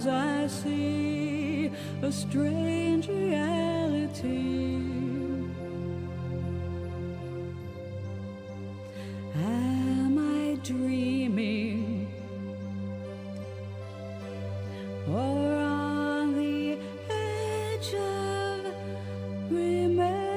I see a strange reality. Am I dreaming, or on the edge of remembering?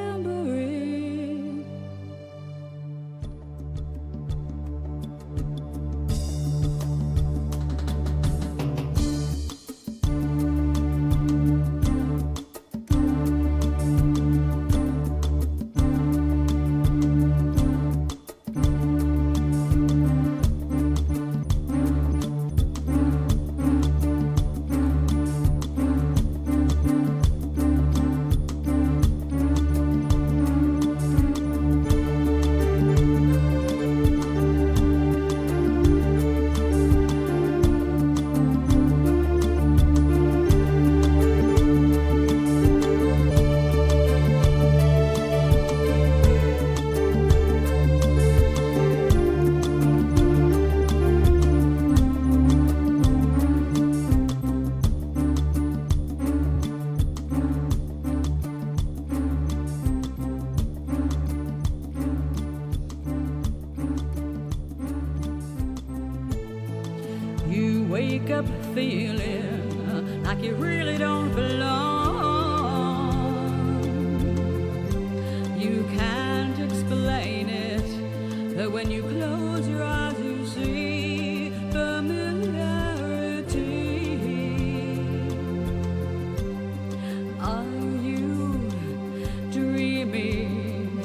You wake up feeling like you really don't belong. You can't explain it, but when you close your eyes you see familiarity. Are you dreaming,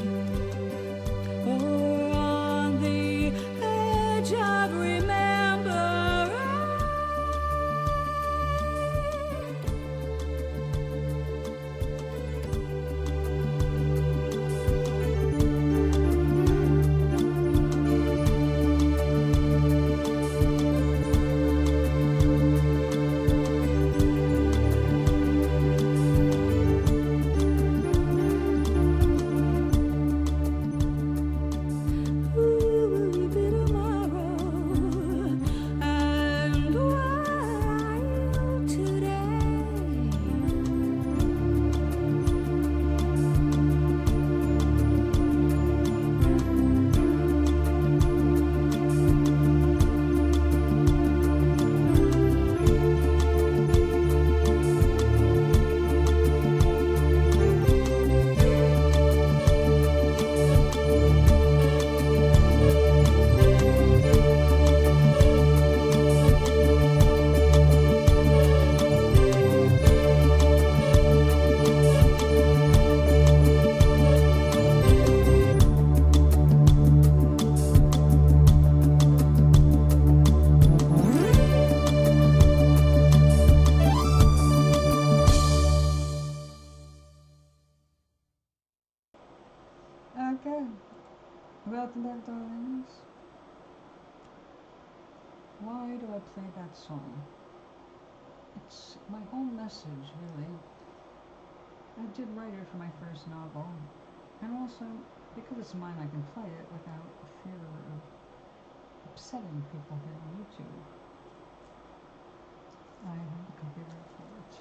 or on the edge of remembering? Okay, welcome back, darlings. Why do I play that song? It's my whole message, really. I did write it for my first novel, and also because it's mine, I can play it without fear of upsetting people here on YouTube. I have the copyright for it.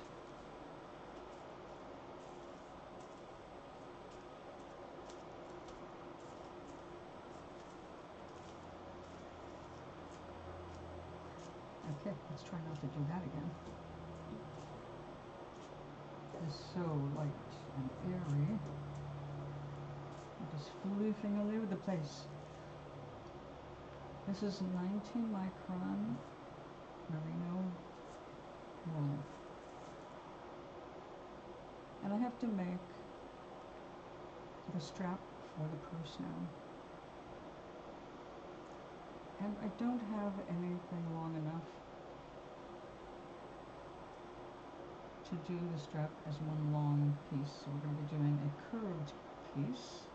Okay, let's try not to do that again. It's so light and airy. I'm just floofing all over the place. This is 19 micron merino wool. And I have to make the strap for the purse now. And I don't have anything long enough to do the strap as one long piece. So we're going to be doing a curved piece,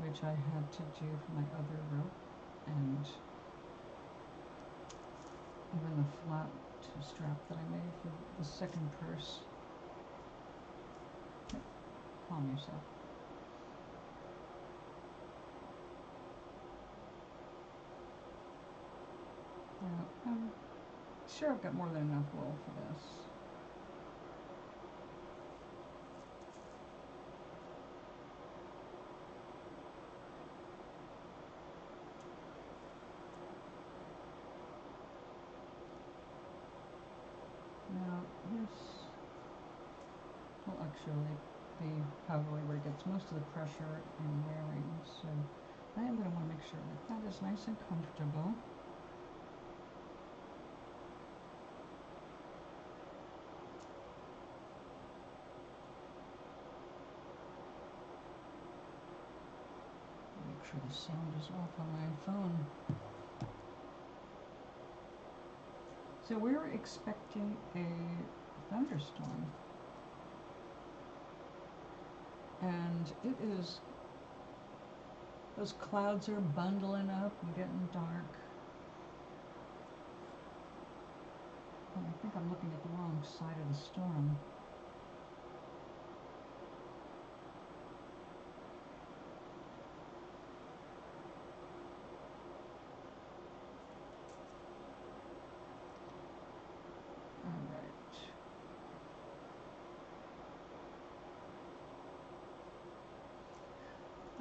which I had to do for my other rope, and even the flat strap that I made for the second purse. Okay. Calm yourself. Now, I'm sure I've got more than enough wool for this. Now this will actually be probably where it gets most of the pressure in wearing, so I am going to want to make sure that that is nice and comfortable. Make sure the sound is off on my phone. So we're expecting a thunderstorm, and it is, those clouds are bundling up and getting dark. Oh, I think I'm looking at the wrong side of the storm.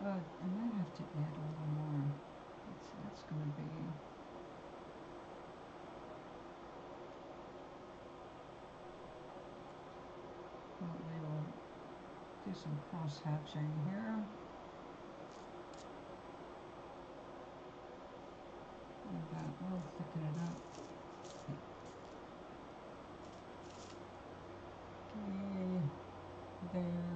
I might have to add a little more. That's going to be... Well, we will do some cross-hatching here. And that will thicken it up. Okay, there.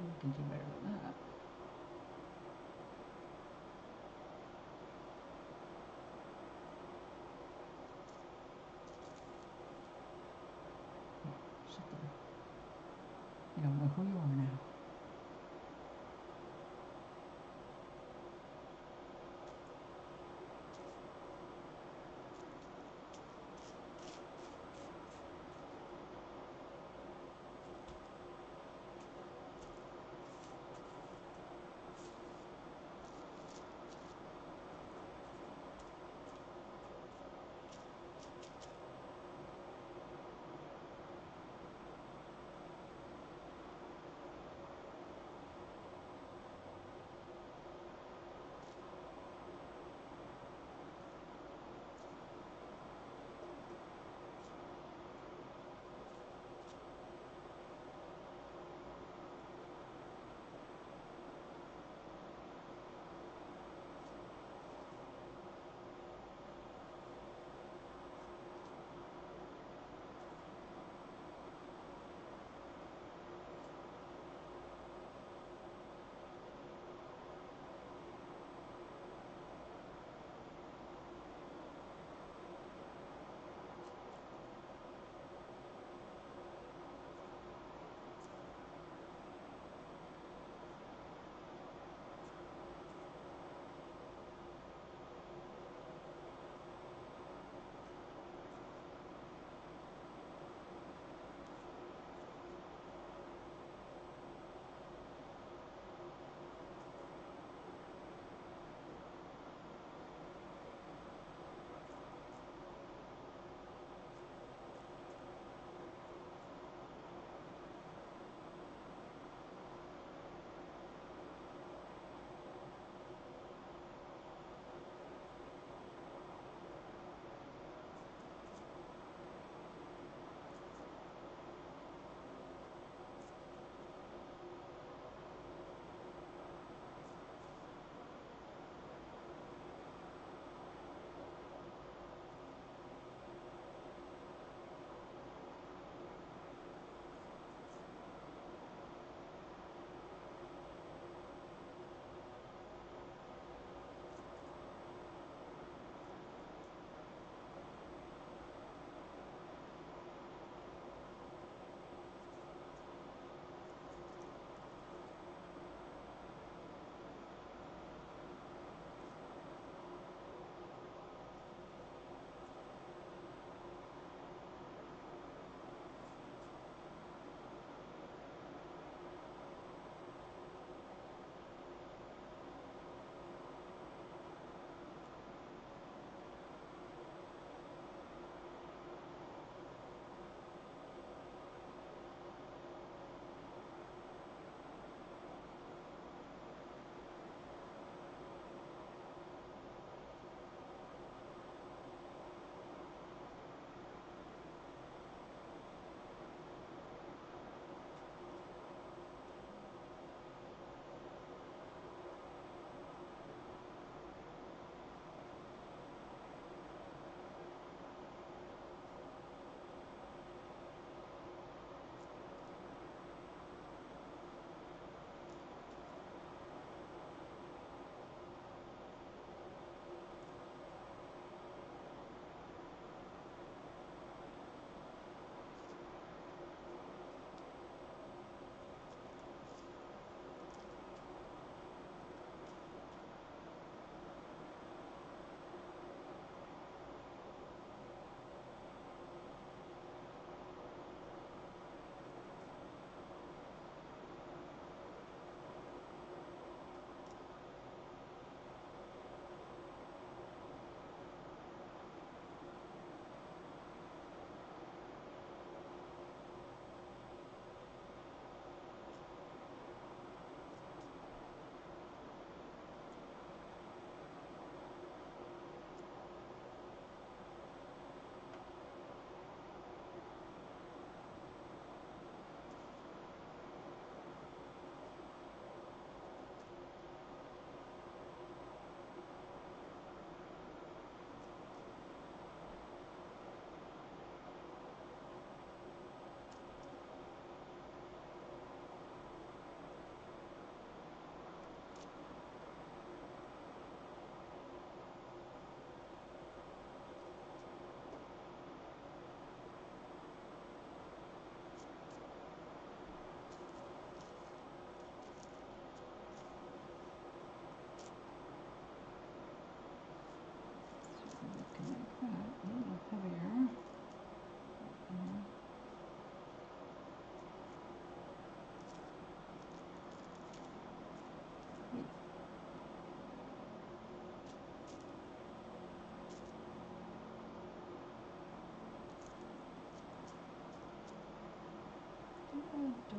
We can do better than that. Sit there. You don't know who you are now.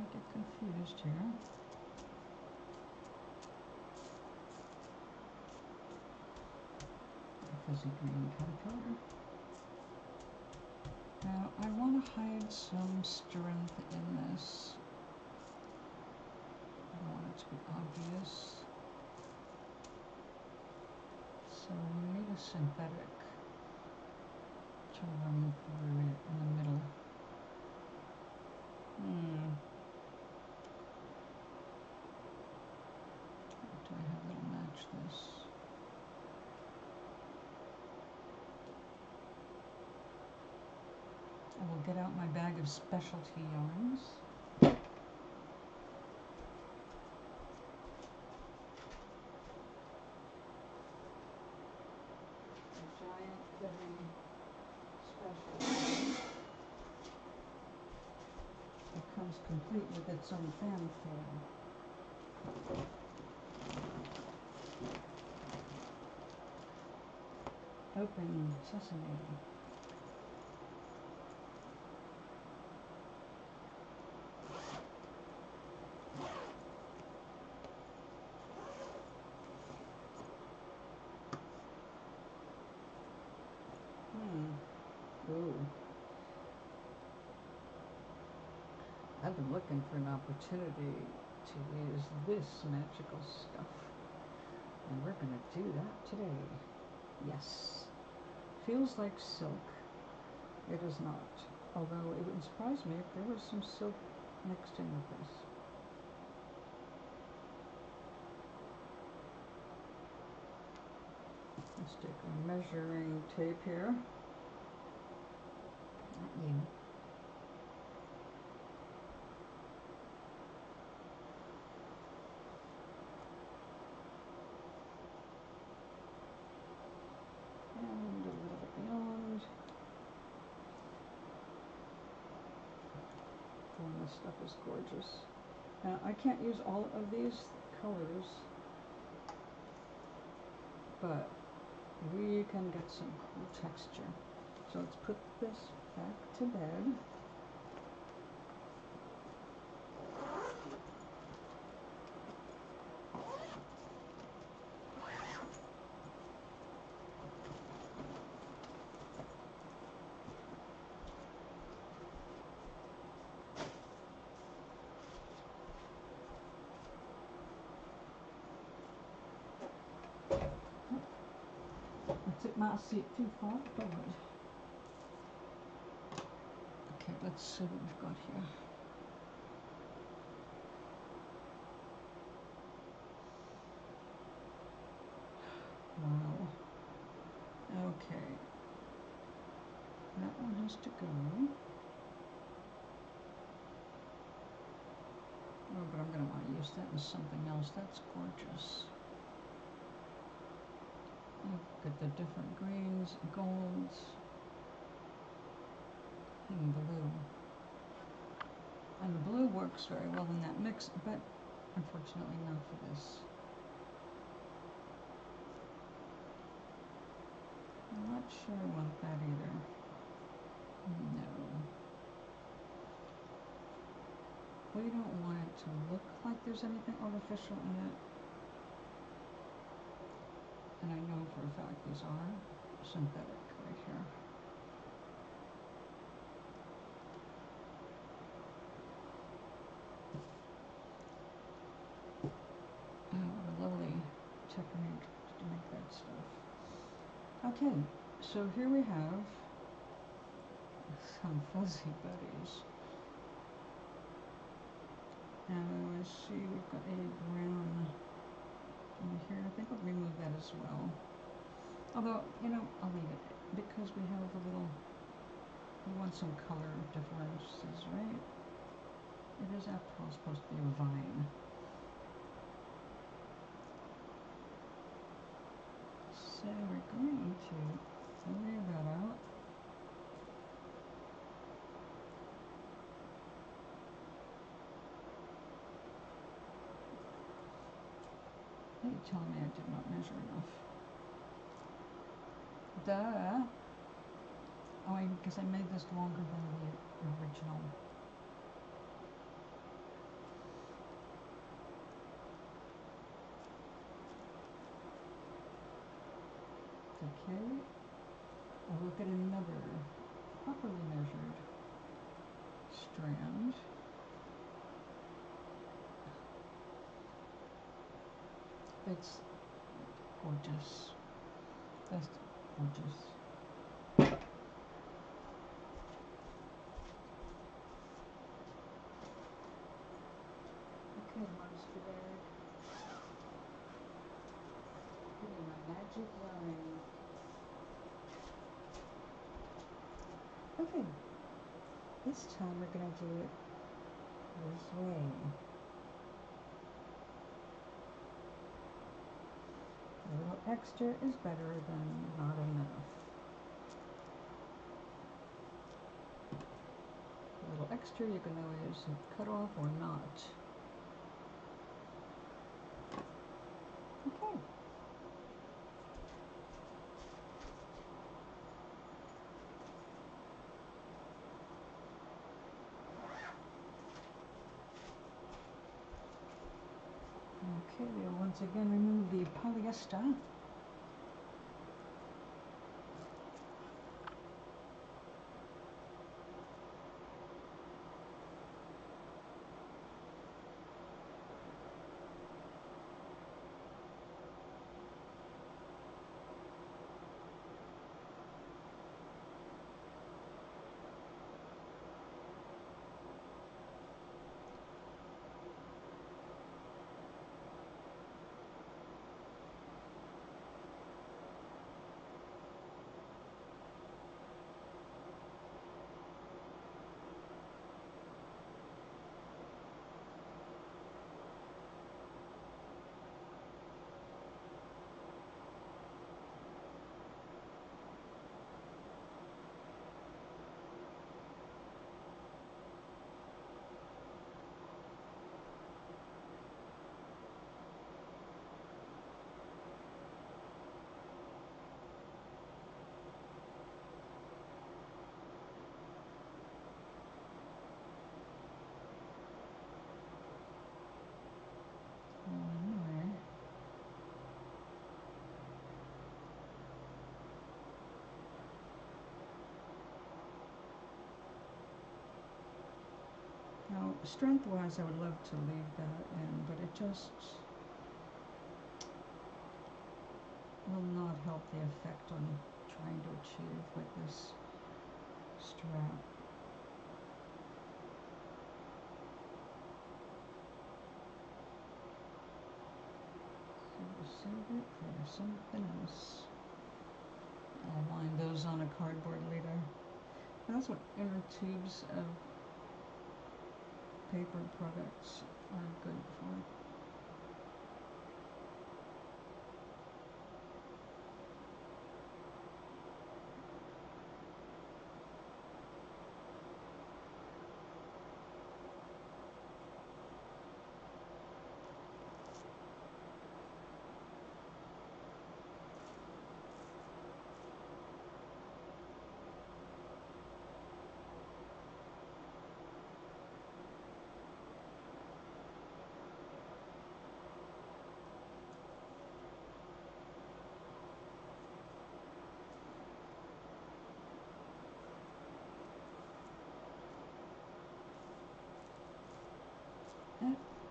Don't get confused here. Fuzzy green caterpillar. Now I want to hide some strength in this. I don't want it to be obvious. So we need a synthetic to run through it in the middle. What do I have that'll match this? I will get out my bag of specialty yarns. A giant, heavy specialty. It comes complete with its own fanfare. Open sesame. Ooh. I've been looking for an opportunity to use this magical stuff, and we're going to do that today. Yes. Feels like silk. It is not. Although it would surprise me if there was some silk mixed in with this. Let's take our measuring tape here. Not you. And a little bit beyond. And this stuff is gorgeous. Now I can't use all of these colors, but we can get some cool texture. So let's put this back to bed. I took my seat too far forward. Okay, let's see what we've got here. Wow. Okay. That one has to go. Oh, but I'm going to want to use that in something else. That's gorgeous. Look at the different greens, golds, and blue. And the blue works very well in that mix, but unfortunately not for this. I'm not sure I want that either. No. We don't want it to look like there's anything artificial in it. And I know for a fact these are synthetic right here. Oh, what a lovely technique to make that stuff. Okay, so here we have some fuzzy buddies. And let's see, we've got a brown in here. I think I'll remove that as well. Although, you know, I'll leave it because we have a little, we want some color differences, right? It is, after all, supposed to be a vine. So we're going to lay that out. You're telling me I did not measure enough. Duh. Oh, because I made this longer than the original. Okay, I'll look at another properly measured strand. It's gorgeous. That's gorgeous. Okay, monster bag. Give me my magic line. Okay, this time we're going to do it this way. A little extra is better than not enough. A little extra you can always cut off or not. Okay. Okay, we'll once again remove the polyester. Now, strength-wise, I would love to leave that in, but it just will not help the effect I'm trying to achieve with this strap. So we'll save it for something else. I'll line those on a cardboard later. That's what inner tubes of paper products are good for.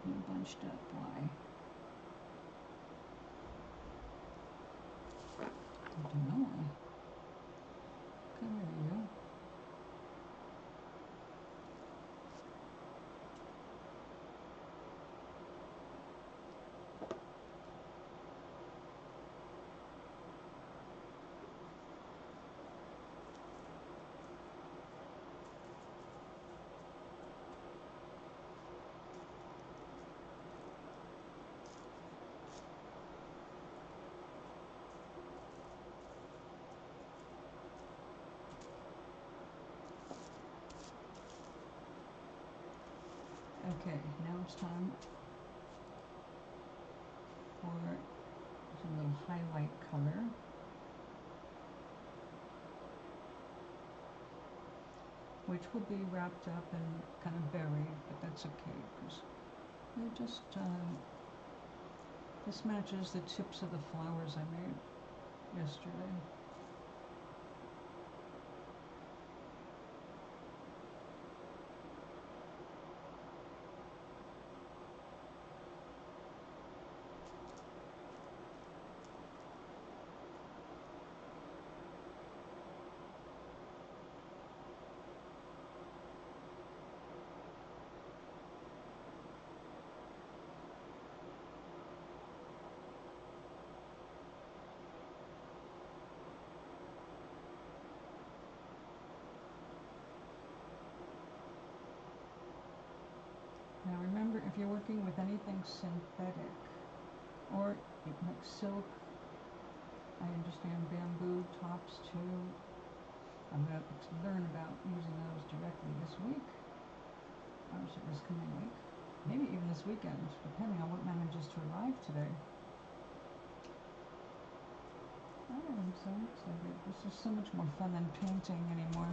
You bunched up, why? I don't know why. Come here, you. Okay, now it's time for some little highlight color. Which will be wrapped up and kind of buried, but that's okay because it just this matches the tips of the flowers I made yesterday. you're working with anything synthetic, or like silk, I understand bamboo tops too. I'm going to learn about using those directly this week, or this coming week, maybe even this weekend, depending on what manages to arrive today. I am so excited. This is so much more fun than painting anymore.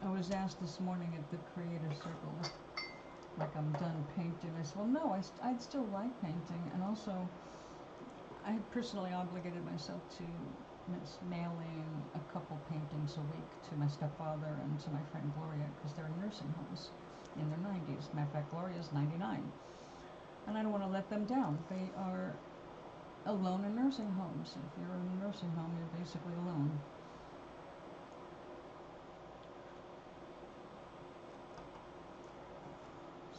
I was asked this morning at the Creator Circle, like I'm done painting. I said, well, no, I'd still like painting, and also I had personally obligated myself to mailing a couple paintings a week to my stepfather and to my friend Gloria, because they're in nursing homes in their 90s. Matter of fact, Gloria's 99, and I don't want to let them down. They are alone in nursing homes. If you're in a nursing home, you're basically alone.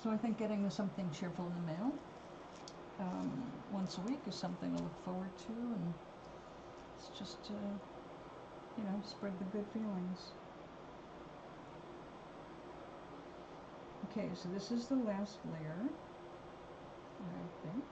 So I think getting something cheerful in the mail once a week is something to look forward to, and it's just to, spread the good feelings. Okay, so this is the last layer, I think.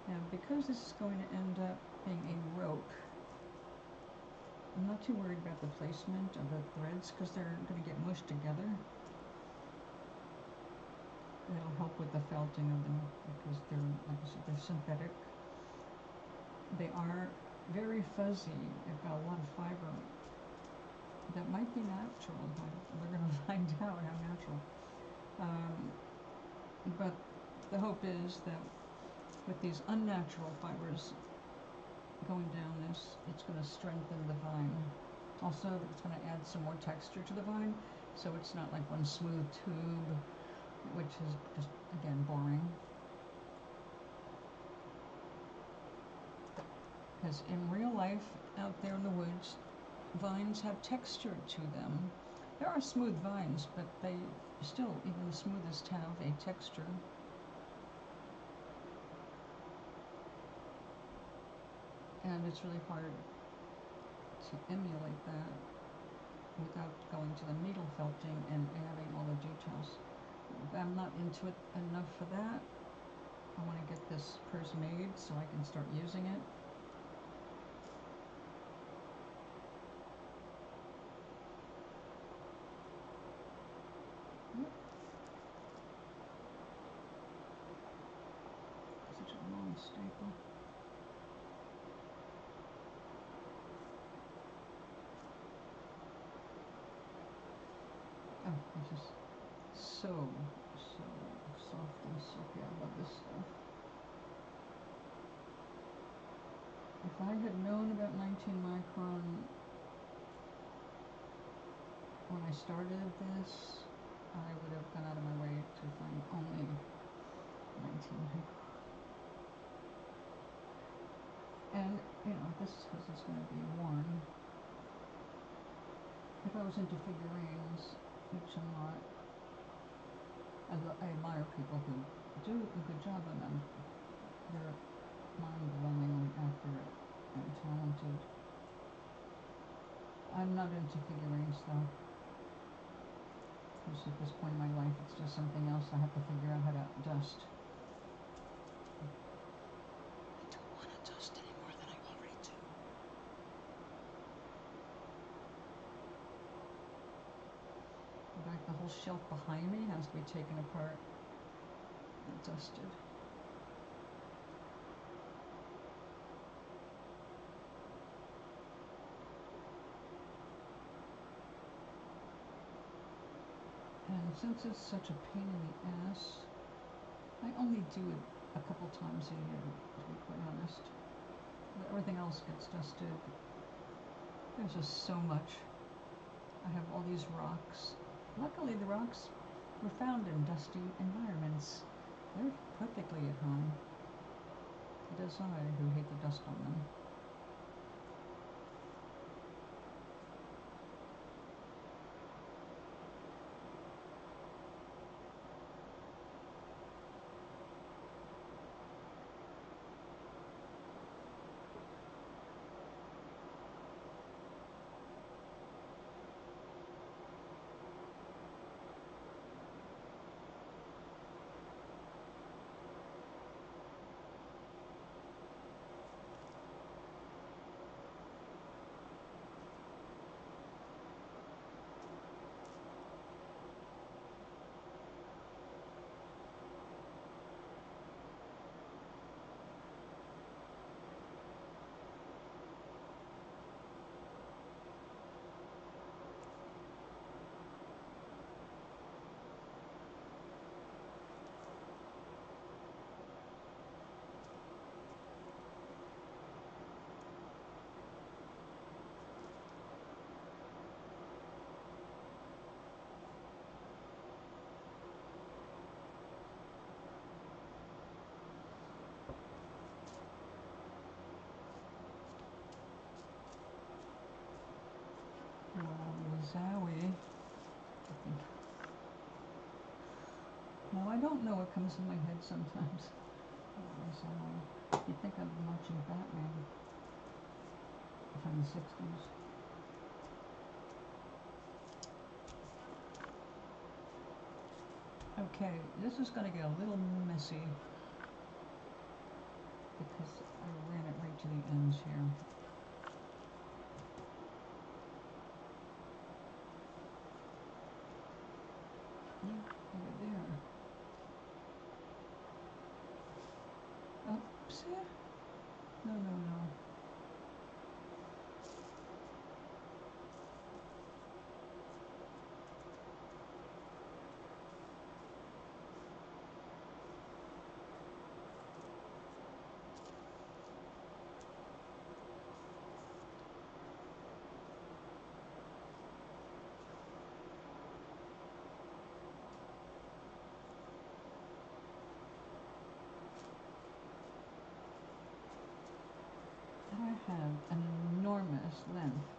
Now, because this is going to end up being a rope, I'm not too worried about the placement of the threads, because they're going to get mushed together. It'll help with the felting of them, because they're, like I said, they're synthetic. They are very fuzzy. They've got a lot of fiber. That might be natural. We're going to find out how natural. But the hope is that with these unnatural fibers going down this, it's going to strengthen the vine. Also, it's going to add some more texture to the vine, so it's not like one smooth tube, which is just, again, boring. Because in real life, out there in the woods, vines have texture to them. There are smooth vines, but they still, even the smoothest, have a texture. And it's really hard to emulate that without going to the needle felting and adding all the details. I'm not into it enough for that. I want to get this purse made so I can start using it. Such a long staple. Oh, it's just so soft and silky. I love this stuff. If I had known about 19 micron when I started this, I would have gone out of my way to find only 19 micron. And, this is because it's going to be worn. If I was into figurines, which I'm not, I admire people who do a good job on them. They're mind-blowingly accurate and talented. I'm not into figurines, though. Because at this point in my life, it's just something else I have to figure out how to dust. I don't want to dust any more than I already do. In fact, the whole shelf behind me has to be taken apart and dusted. And since it's such a pain in the ass, I only do it a couple times a year, to be quite honest. Everything else gets dusted. There's just so much. I have all these rocks. Luckily, the rocks were found in dusty environments. They're perfectly at home. It is I who hate the dust on them. Zowie, I think. Well, I don't know what comes in my head sometimes. Zowie. You think I'm watching Batman from the 60s. Okay, this is going to get a little messy because I ran it right to the ends here. Over there. Oops. No, no, no. I have an enormous length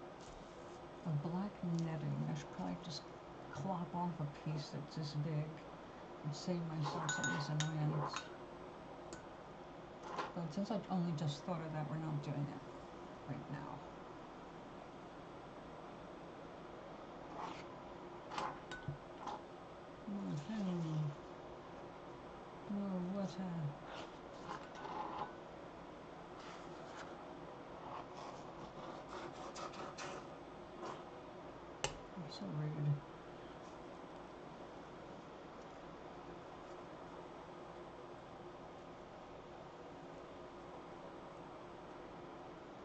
of black netting. I should probably just clop off a piece that's this big and save myself some of this annoyance. But since I only just thought of that, we're not doing it right now. No water. So rude.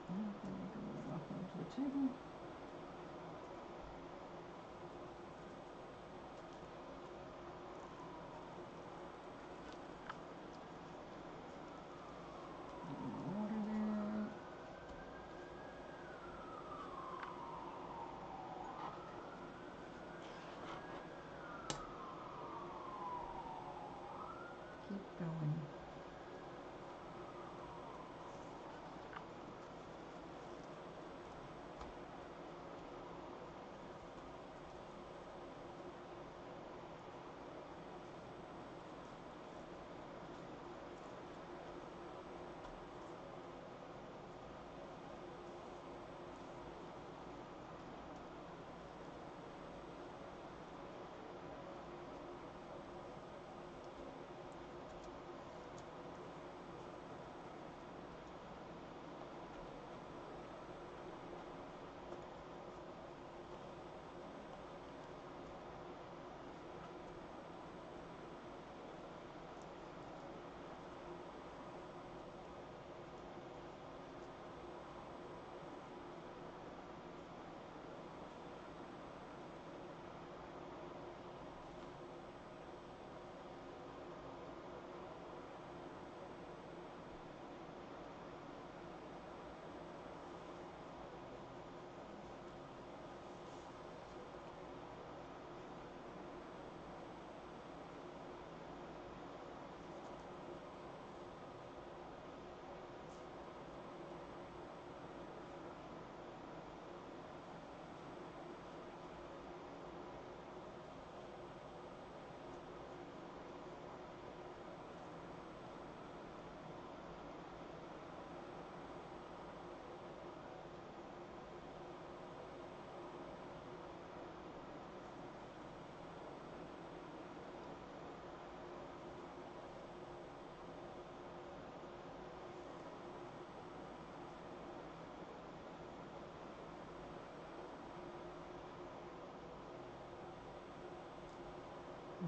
I'm going to go walk over to the table. Water there. Keep going.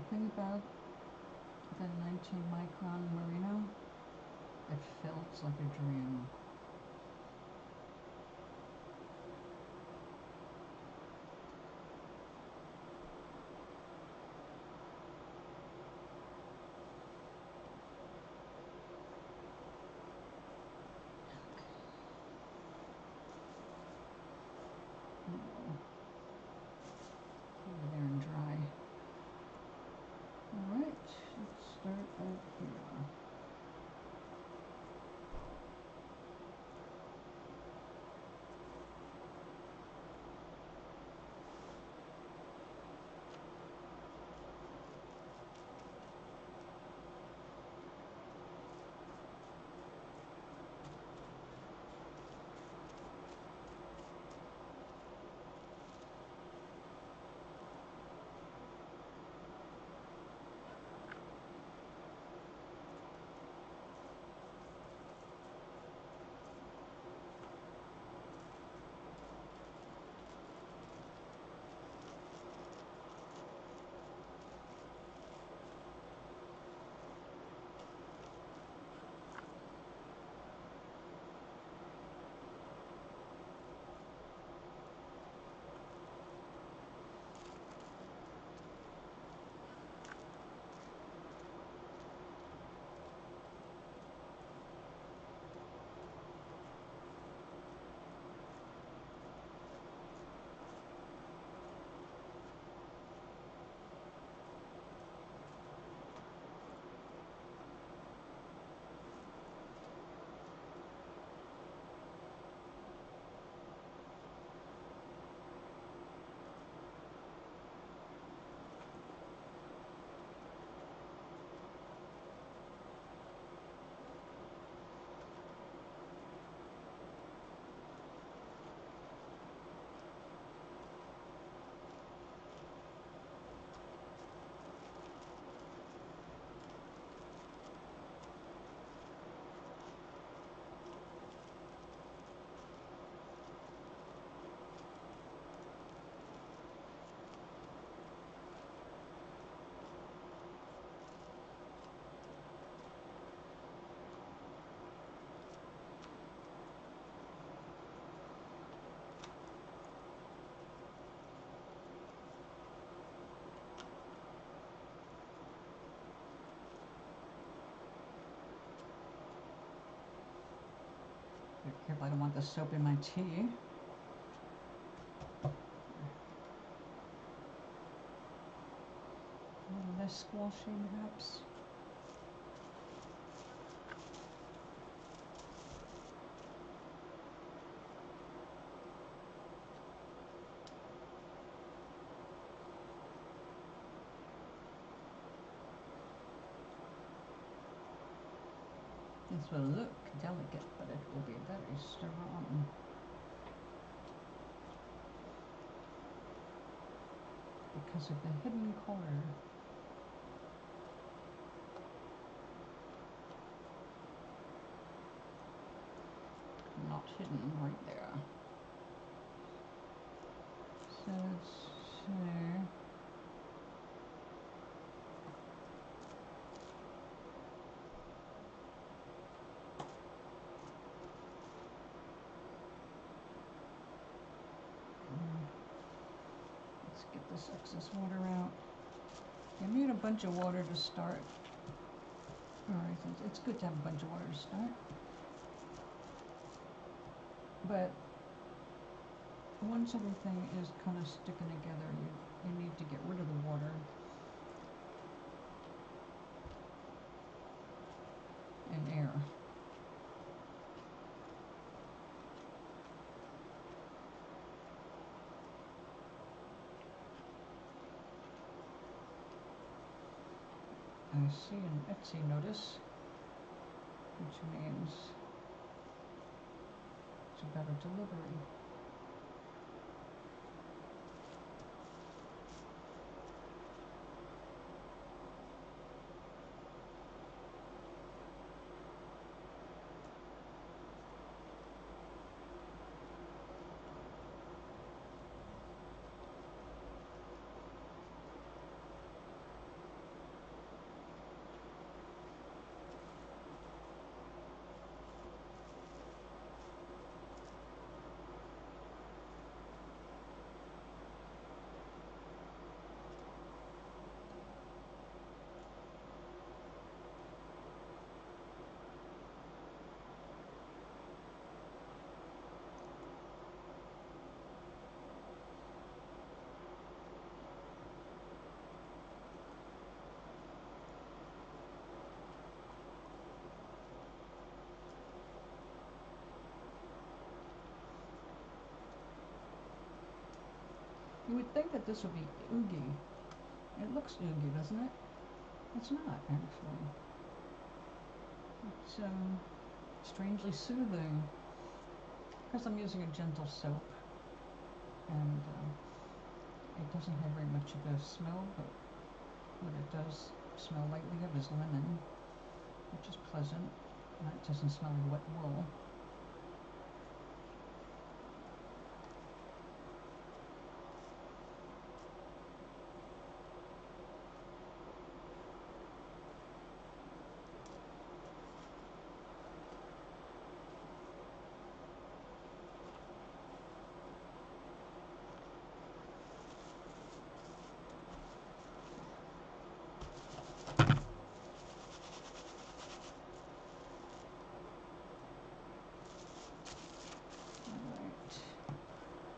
thing about the 19-micron merino, it felt like a dream. Over there and dry. Alright, let's start out here. Be careful, I don't want the soap in my tea. A little less squashy, perhaps. This will look delicate, but it will be very strong. Because of the hidden color. Not hidden right there. So let's see. Let's get this excess water out. You need a bunch of water to start. Alright, it's good to have a bunch of water to start. But once everything is kind of sticking together, you need to get rid of the water and air. I see an Etsy notice, which means it's about a delivery. You would think that this would be oogie. It looks oogie, doesn't it? It's not, actually. It's strangely soothing because I'm using a gentle soap, and it doesn't have very much of a smell, but what it does smell lightly of is lemon, which is pleasant, and it doesn't smell like wet wool.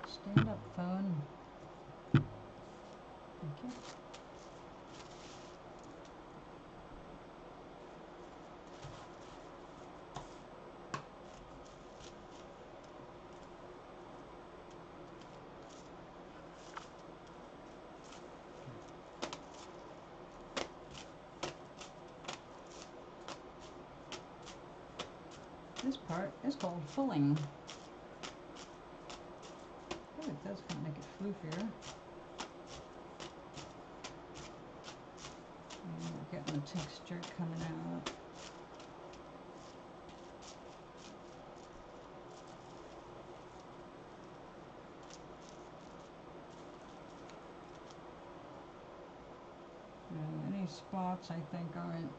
Stand up, phone. Thank you. This part is called filling. Oh, it does kind of make it floofier. And we're getting the texture coming out. Any spots I think aren't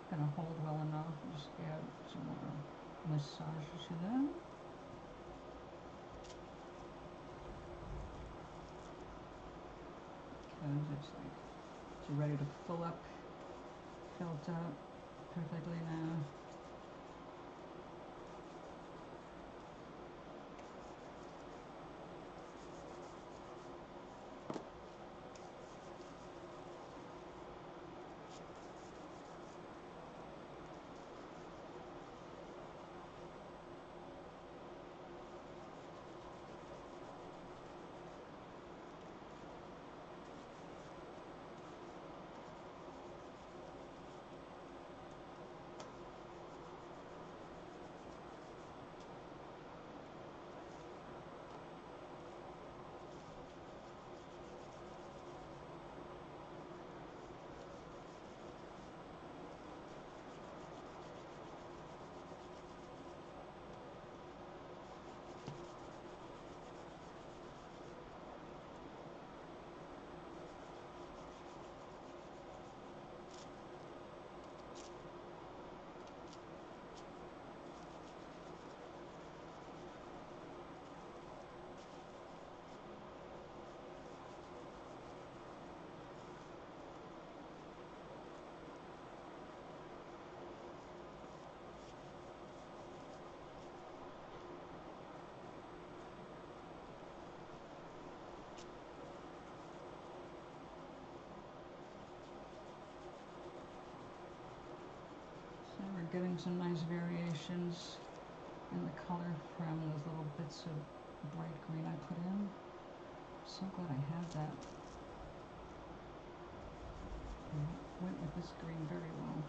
going to hold well enough, just add some more massage to them. Because it's like it's ready to fill up, filled up perfectly now. We're getting some nice variations in the color from those little bits of bright green I put in. So glad I had that. And it went with this green very well.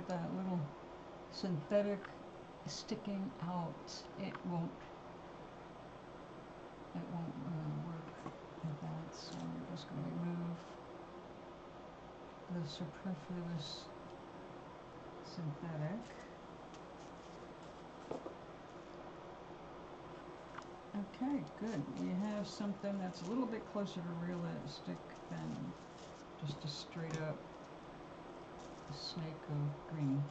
that little synthetic sticking out, it won't work at that. So we're just going to remove the superfluous synthetic. Okay, good. We have something that's a little bit closer to realistic than just a straight up snake of green.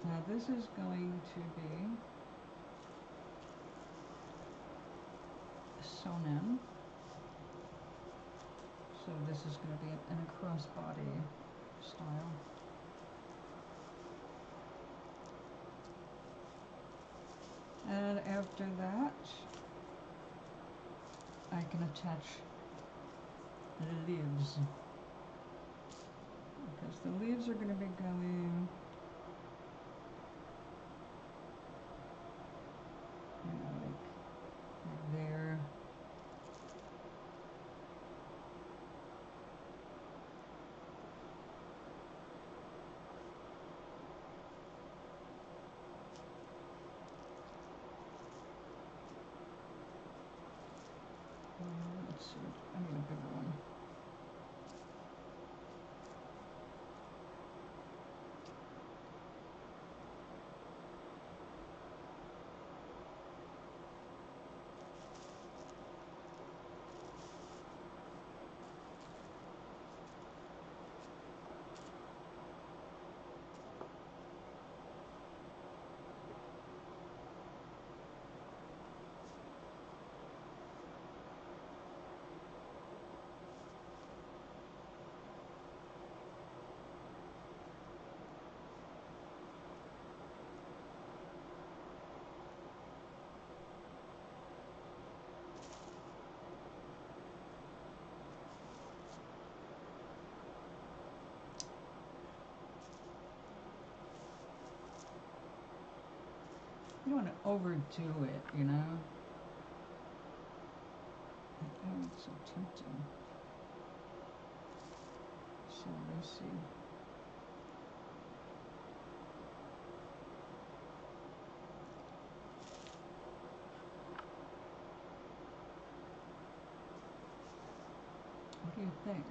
Now this is going to be sewn in. So this is going to be in a crossbody style. And after that, I can attach the leaves, because the leaves are going to be going, you know, like there. Let's see, I need a bigger one. You don't want to overdo it, you know? Oh, it's so tempting. So let's see. What do you think?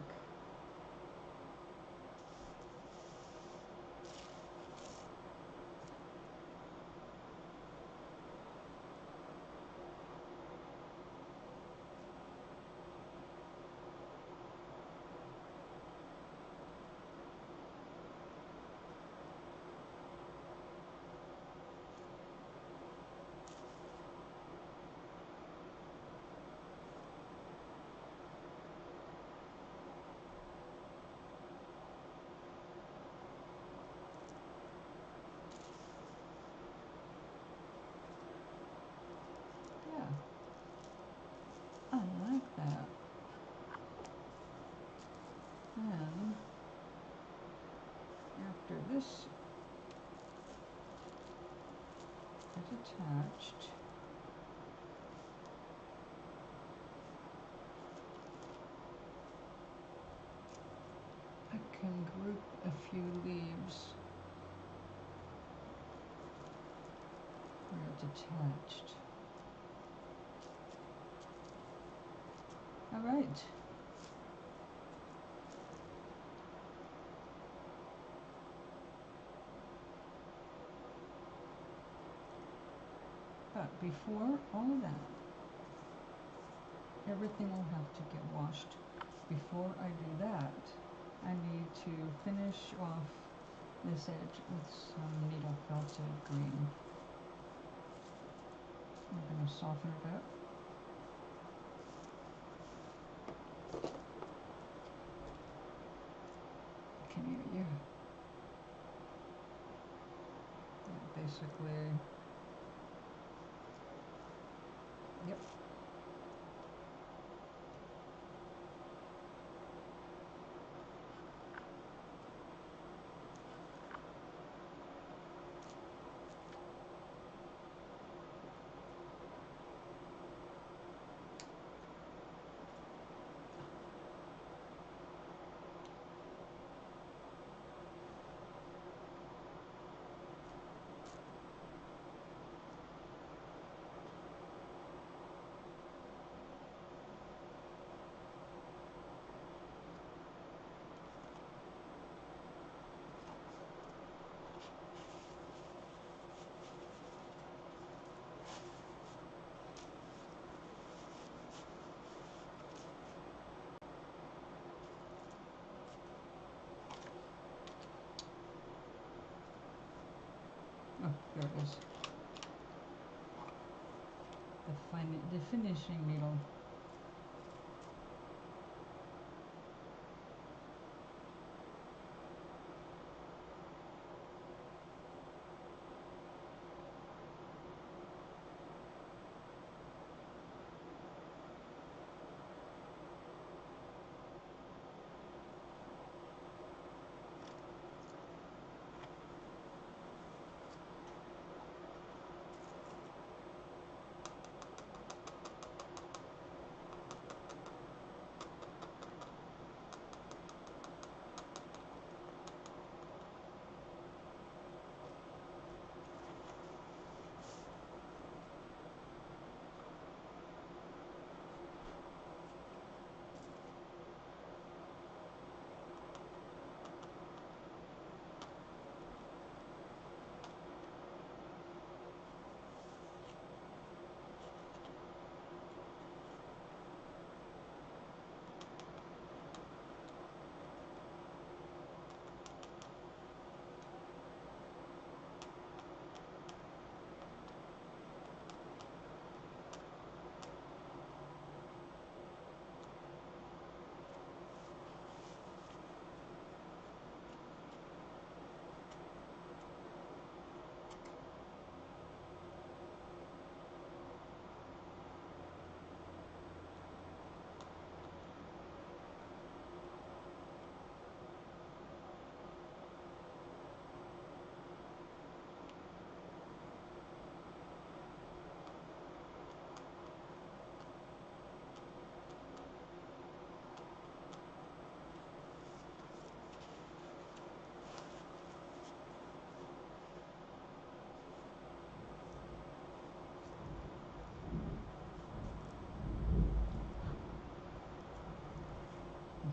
Yeah, I like that. And after this is attached, I can group a few leaves where it's attached. All right. But before all of that, everything will have to get washed. Before I do that, I need to finish off this edge with some needle felted green. I'm going to soften it up. I can hear you. Yeah, basically, yep. here it is. The finishing needle.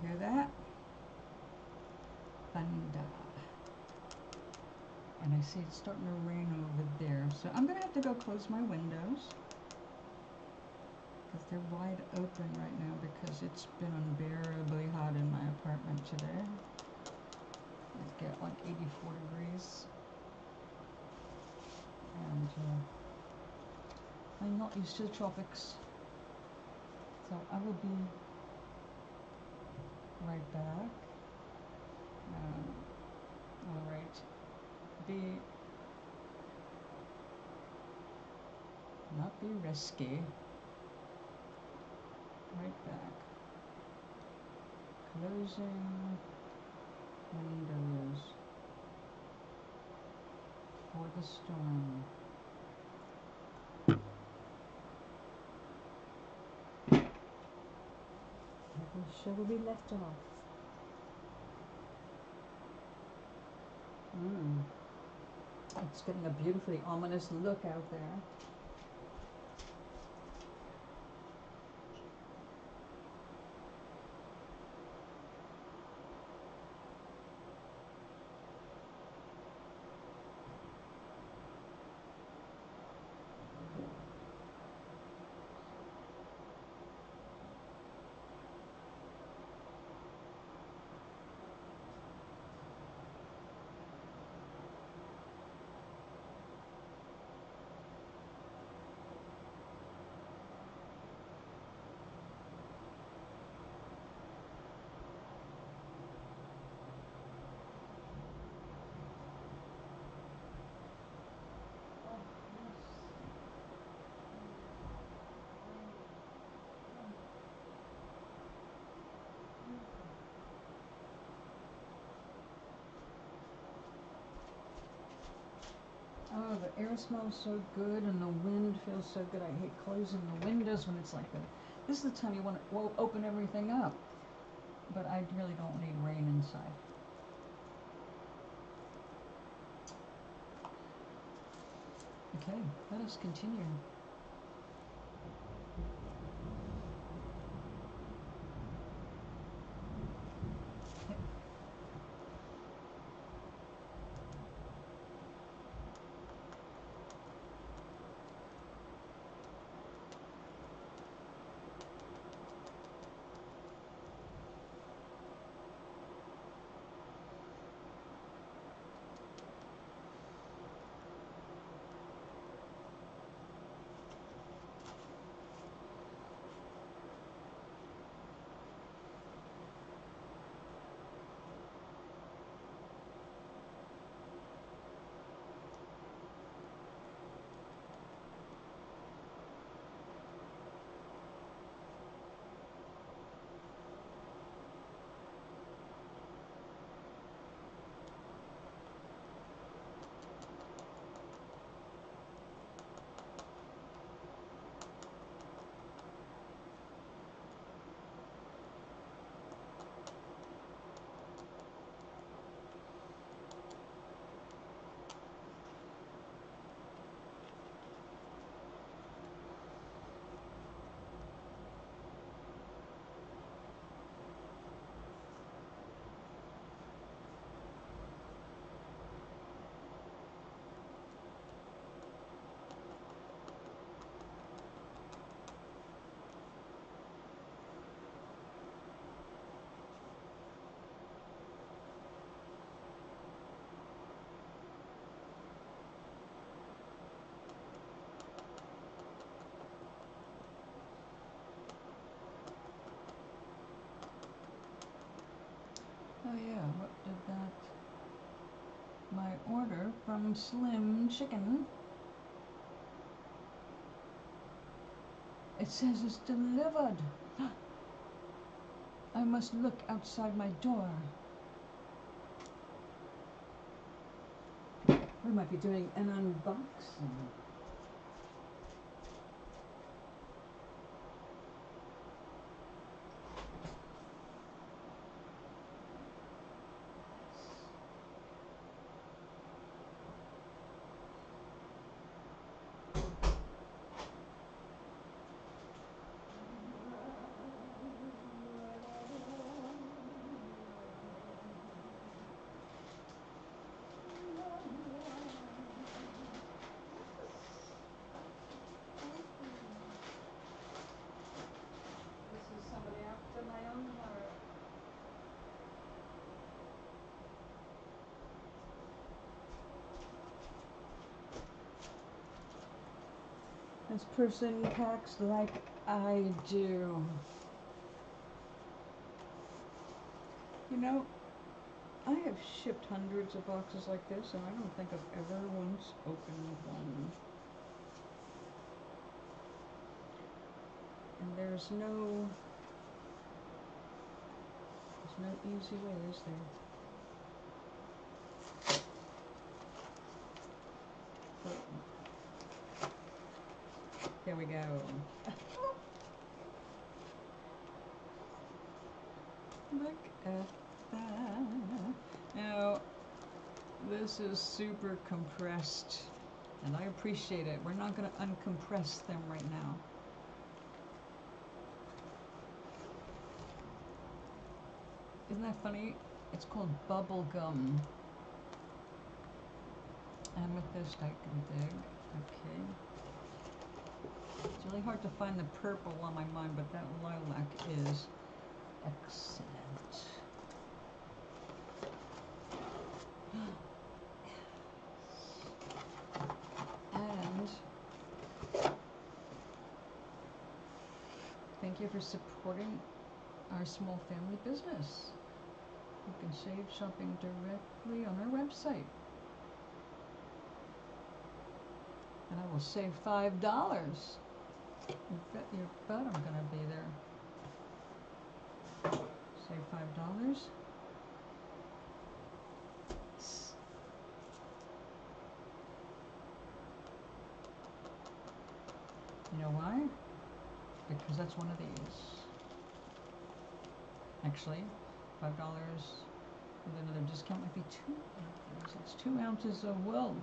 Hear that? Thunder. And I see it's starting to rain over there. So I'm going to have to go close my windows, because they're wide open right now because it's been unbearably hot in my apartment today. I get like 84 degrees. And I'm not used to the tropics. So I will be right back. All right. Not be risky. Right back. Closing windows for the storm. Shall we left off? It's getting a beautifully ominous look out there. Oh, the air smells so good and the wind feels so good. I hate closing the windows when it's like that. This is the time you want to open everything up. But I really don't need rain inside. Okay, let us continue. order from Slim Chicken. It says it's delivered. I must look outside my door. We might be doing an unboxing. This person packs like I do. You know, I have shipped hundreds of boxes like this, and I don't think I've ever once opened one. And there's no easy way, is there? Here we go. Look at that. Now, this is super compressed, and I appreciate it. We're not going to uncompress them right now. Isn't that funny? It's called bubble gum. Amethyst I can dig. Okay. It's really hard to find the purple on my mind, but that lilac is excellent. And thank you for supporting our small family business. You can save shopping directly on our website. And I will save $5. You bet your butt I'm gonna be there. Save $5. You know why? Because that's one of these. Actually, $5 with another discount might be 2 ounces. It's 2 ounces of wool.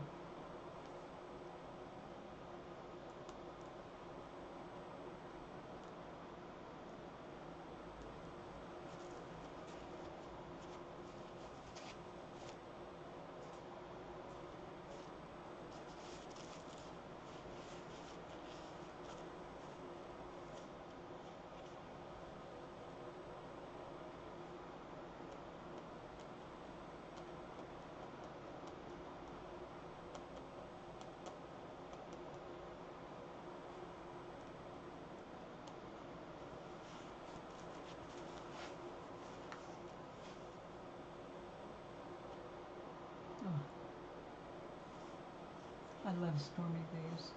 I love stormy days.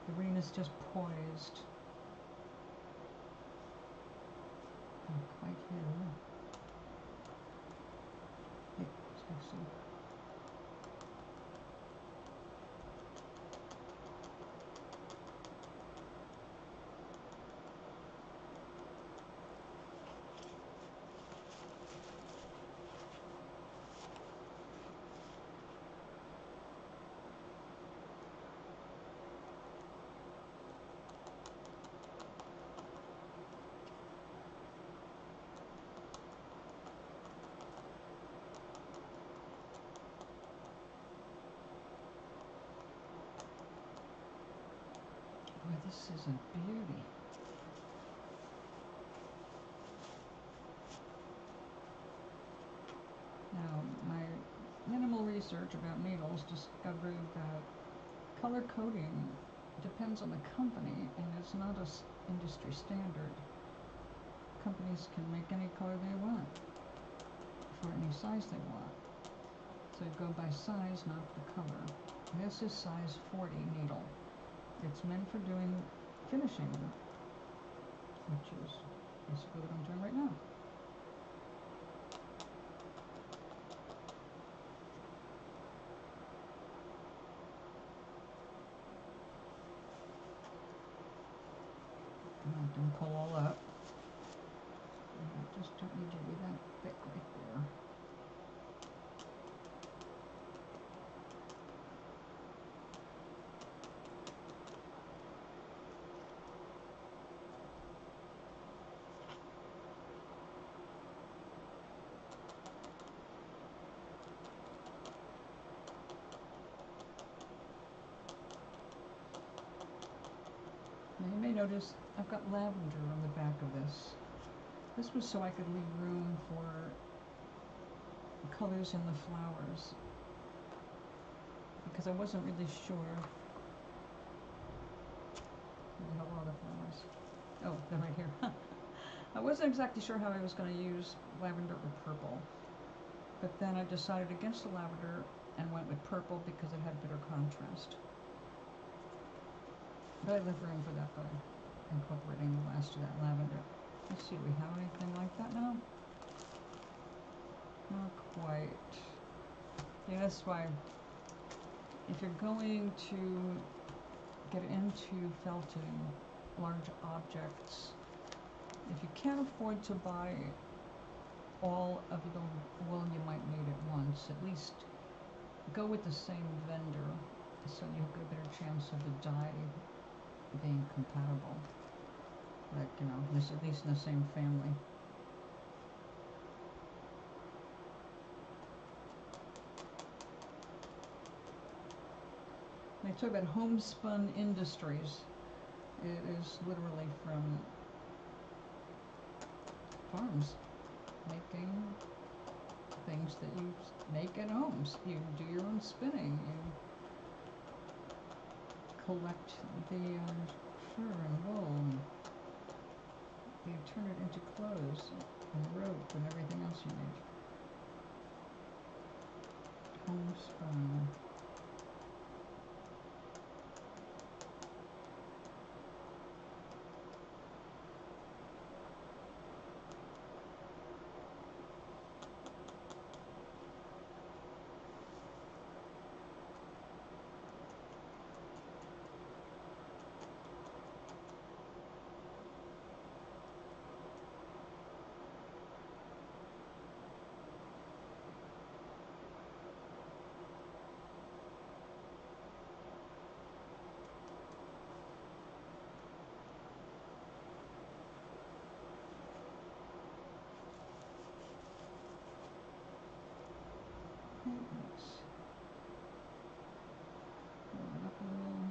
The rain is just poised. Not quite here. Hey, Stacy. Boy, this is a beauty. Now, my minimal research about needles discovered that color coding depends on the company, and it's not an industry standard. Companies can make any color they want for any size they want. So you go by size, not the color. This is size 40 needle. It's meant for doing finishing, which is basically what I'm doing right now. And I can pull all up. And I just don't need to be that thick right there. Now you may notice I've got lavender on the back of this. This was so I could leave room for colors in the flowers, because I wasn't really sure. We have a lot of flowers. Oh, they're right here. I wasn't exactly sure how I was going to use lavender or purple, but then I decided against the lavender and went with purple because it had better contrast. But I leave room for that by incorporating the last of that lavender. Let's see, do we have anything like that now? Not quite. Yeah, that's why if you're going to get into felting large objects, if you can't afford to buy all of the wool you might need at once, at least go with the same vendor so you have a better chance of the dye being compatible. Like, you know, at least in the same family. They talk about homespun industries. It is literally from farms, making things that you make at homes. You do your own spinning. You collect the fur and wool, and you turn it into clothes and rope and everything else you need. Homespun. Let's pull it up a little.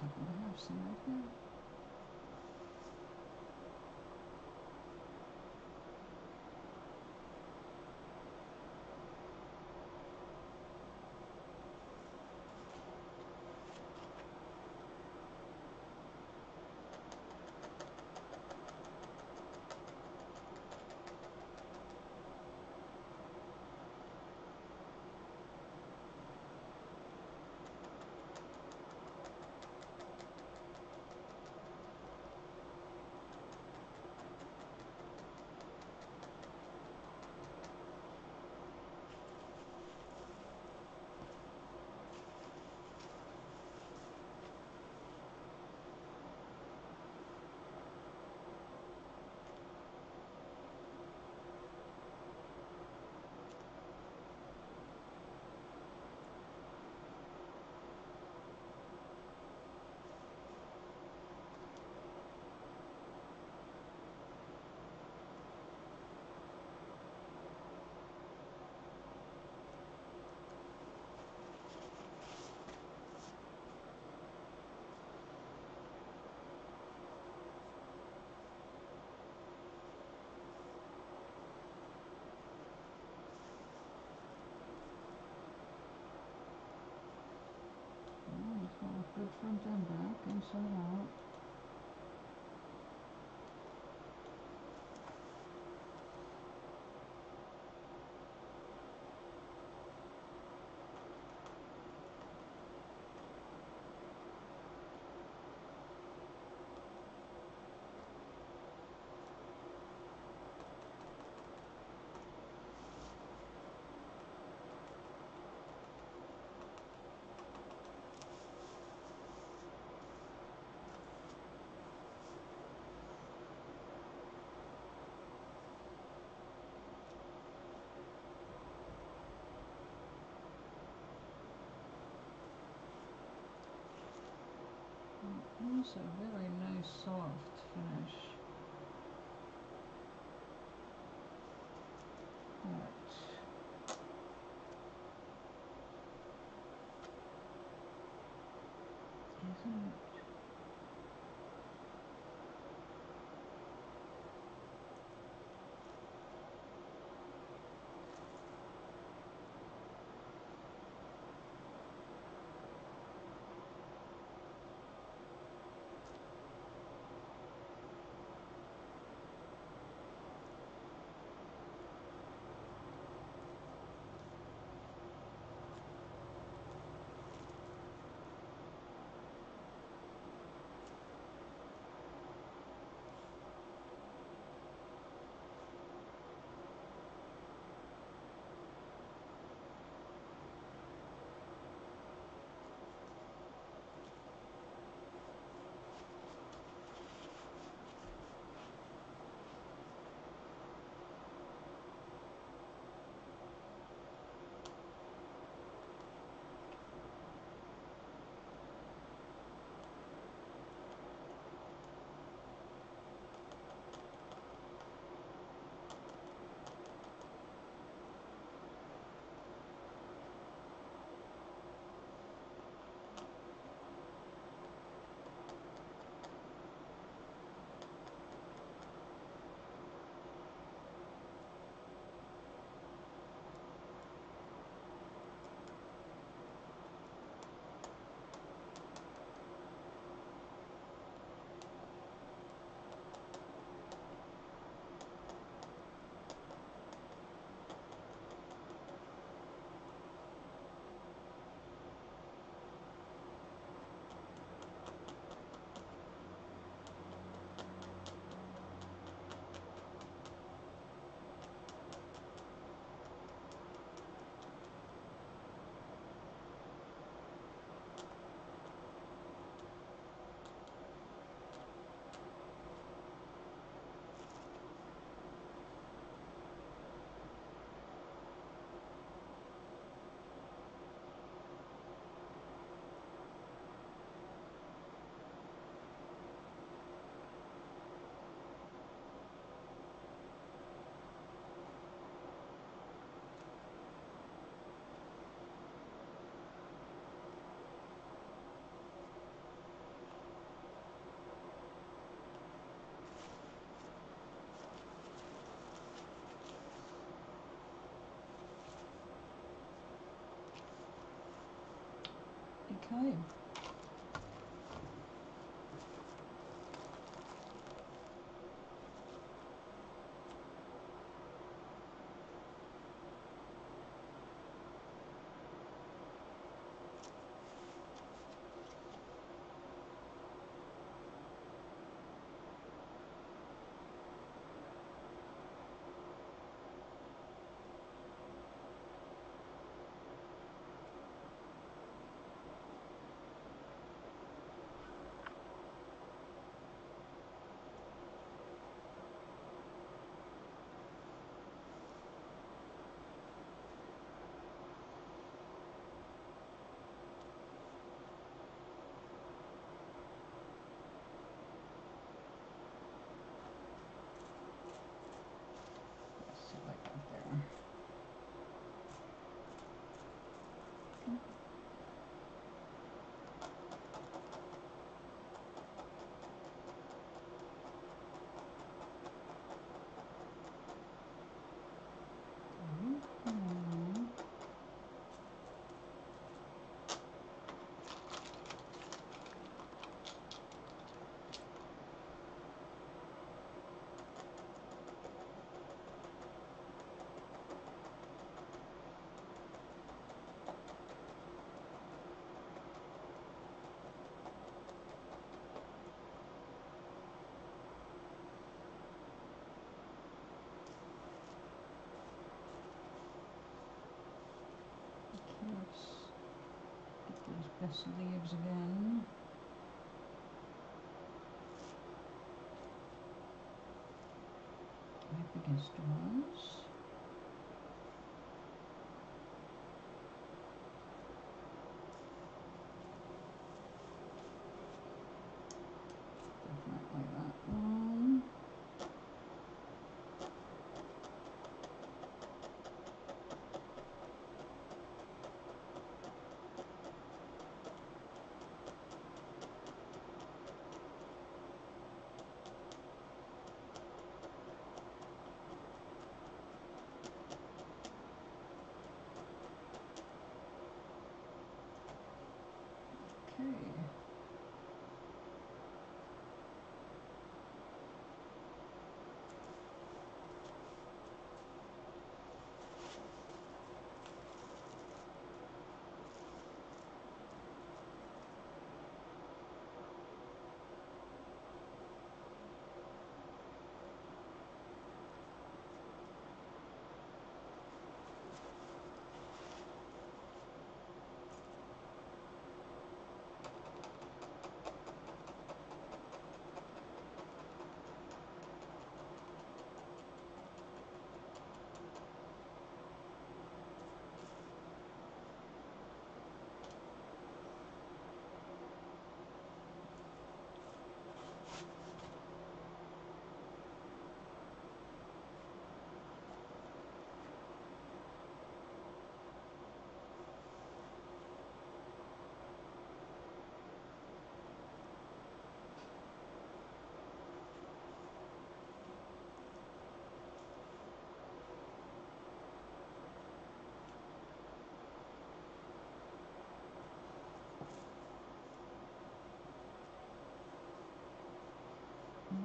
happen to have some right here. Good front and back, inside out. It's a very nice soft finish. But isn't Okay. Let's see what I got there. Let's get these best leaves again. My biggest ones. Definitely that one. Okay.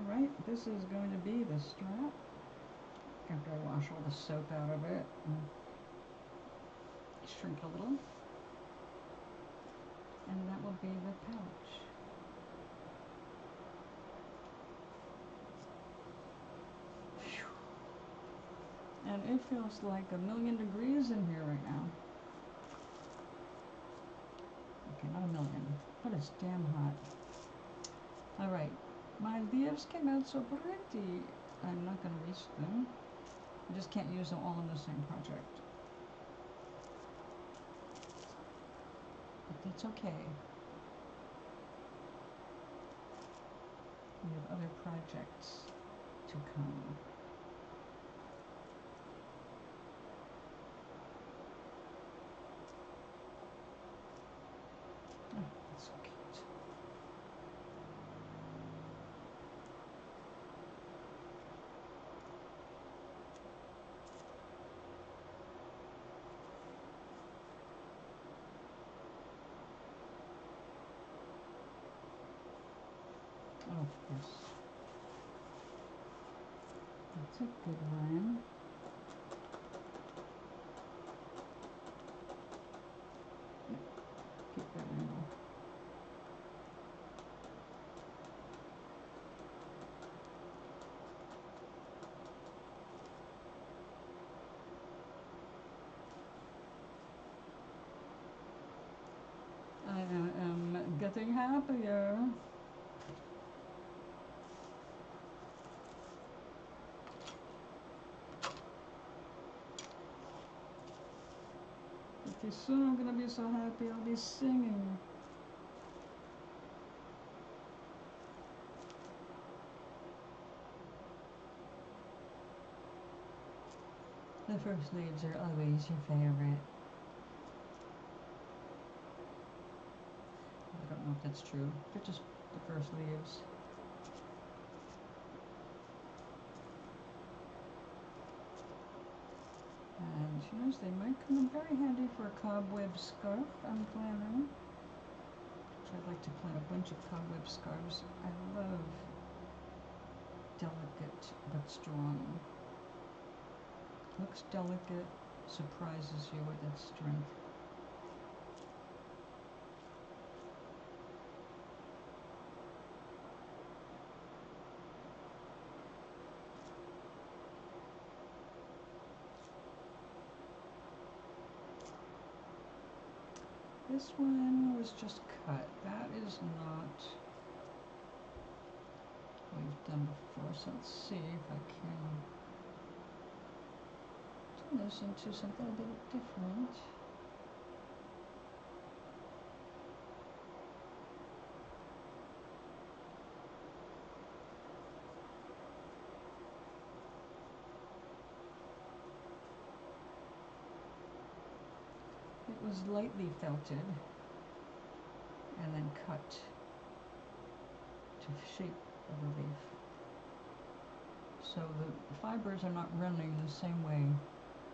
Alright, this is going to be the strap. After I wash all the soap out of it and shrink a little. And that will be the pouch. Whew. And it feels like 1,000,000 degrees in here right now. Okay, not 1,000,000, but it's damn hot. Alright, my leaves came out so pretty. I'm not going to waste them. I just can't use them all in the same project. But that's okay. We have other projects to come. Oh, that's so cute. Yes. That's a good one. Yep, keep going. I am getting happier. Pretty soon I'm gonna be so happy I'll be singing. The first leaves are always your favorite. I don't know if that's true. They're just the first leaves. And yes, they might come in very handy for a cobweb scarf I'm planning. So I'd like to plan a bunch of cobweb scarves. I love delicate but strong. Looks delicate, surprises you with its strength. This one was just cut. That is not what we've done before, so let's see if I can turn this into something a little different. It was lightly felted and then cut to shape of the leaf. So the fibers are not running the same way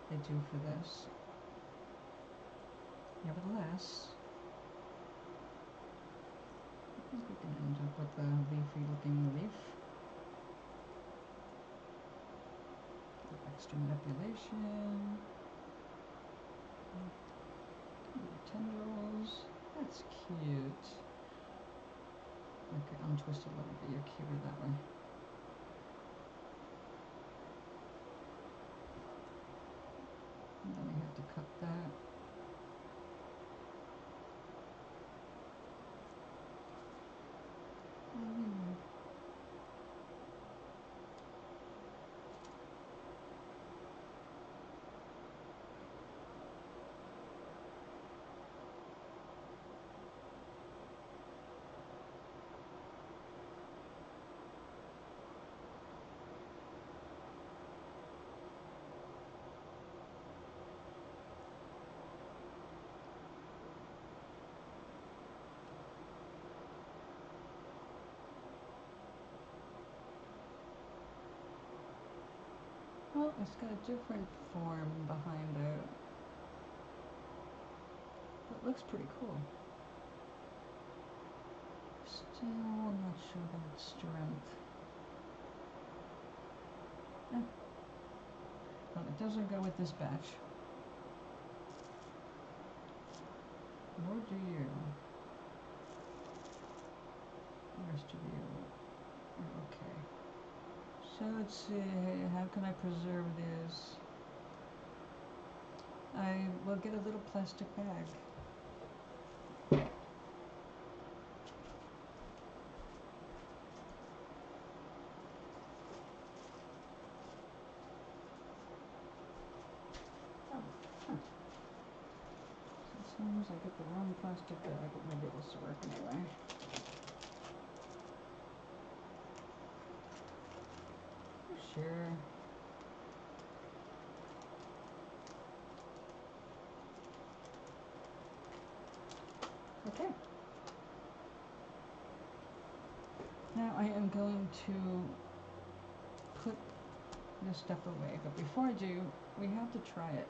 they do for this. Nevertheless, I think we can end up with a leafy looking leaf. Extra manipulation. Tendrils. That's cute. Okay, untwist a little bit. You're cuter that way. And then we have to cut that. Well, it's got a different form behind it. It looks pretty cool. Still not sure about its strength. Well, it doesn't go with this batch. Nor do you. The rest of you are okay. So let's see, how can I preserve this? I will get a little plastic bag. Sometimes I get the wrong plastic bag, but maybe this will work anyway. Sure. Okay. Now I am going to put this stuff away, but before I do, we have to try it.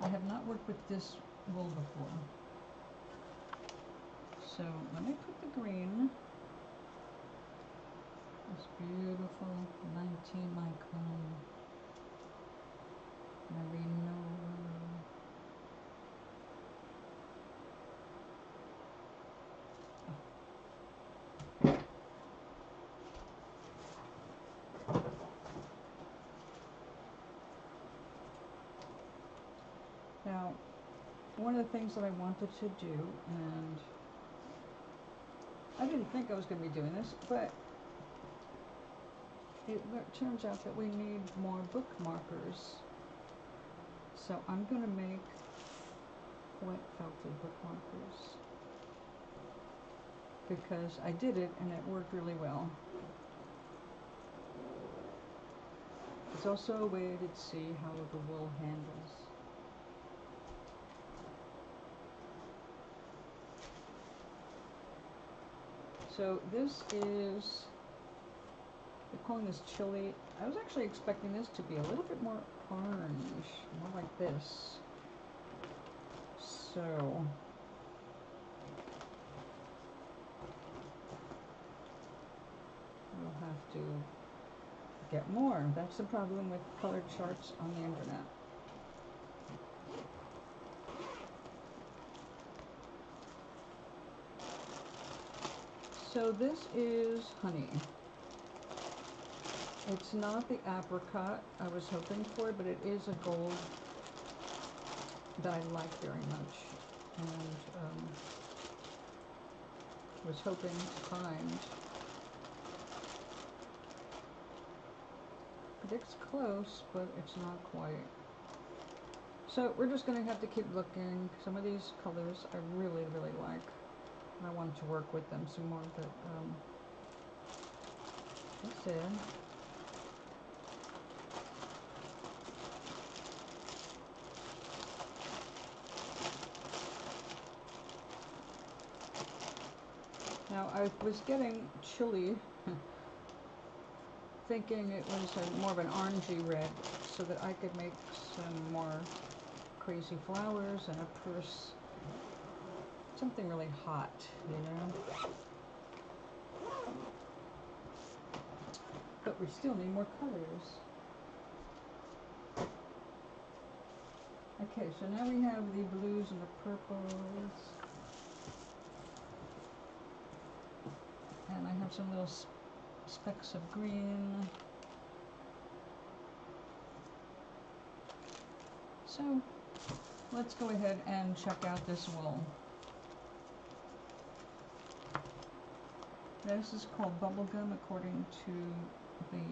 I have not worked with this wool before, So let me put the green, this beautiful 19 micron merino. Now, one of the things that I wanted to do, and I didn't think I was going to be doing this, but it turns out that we need more bookmarkers. So I'm going to make wet felted bookmarkers because I did it and it worked really well. It's also a way to see how the wool handles. So this is, they're calling this chili. I was actually expecting this to be a little bit more orange, more like this. So we'll have to get more. That's the problem with colored charts on the internet. So this is honey. It's not the apricot I was hoping for, but it is a gold that I like very much, and was hoping to find. It's close, but it's not quite. So we're just going to have to keep looking. Some of these colors I really, really like. I want to work with them some more, but that's it. Now I was getting chili, thinking it was more of an orangey red, so that I could make some more crazy flowers and a purse. Something really hot, you know? But we still need more colors. Okay, so now we have the blues and the purples. And I have some little specks of green. So let's go ahead and check out this wool. This is called bubblegum according to the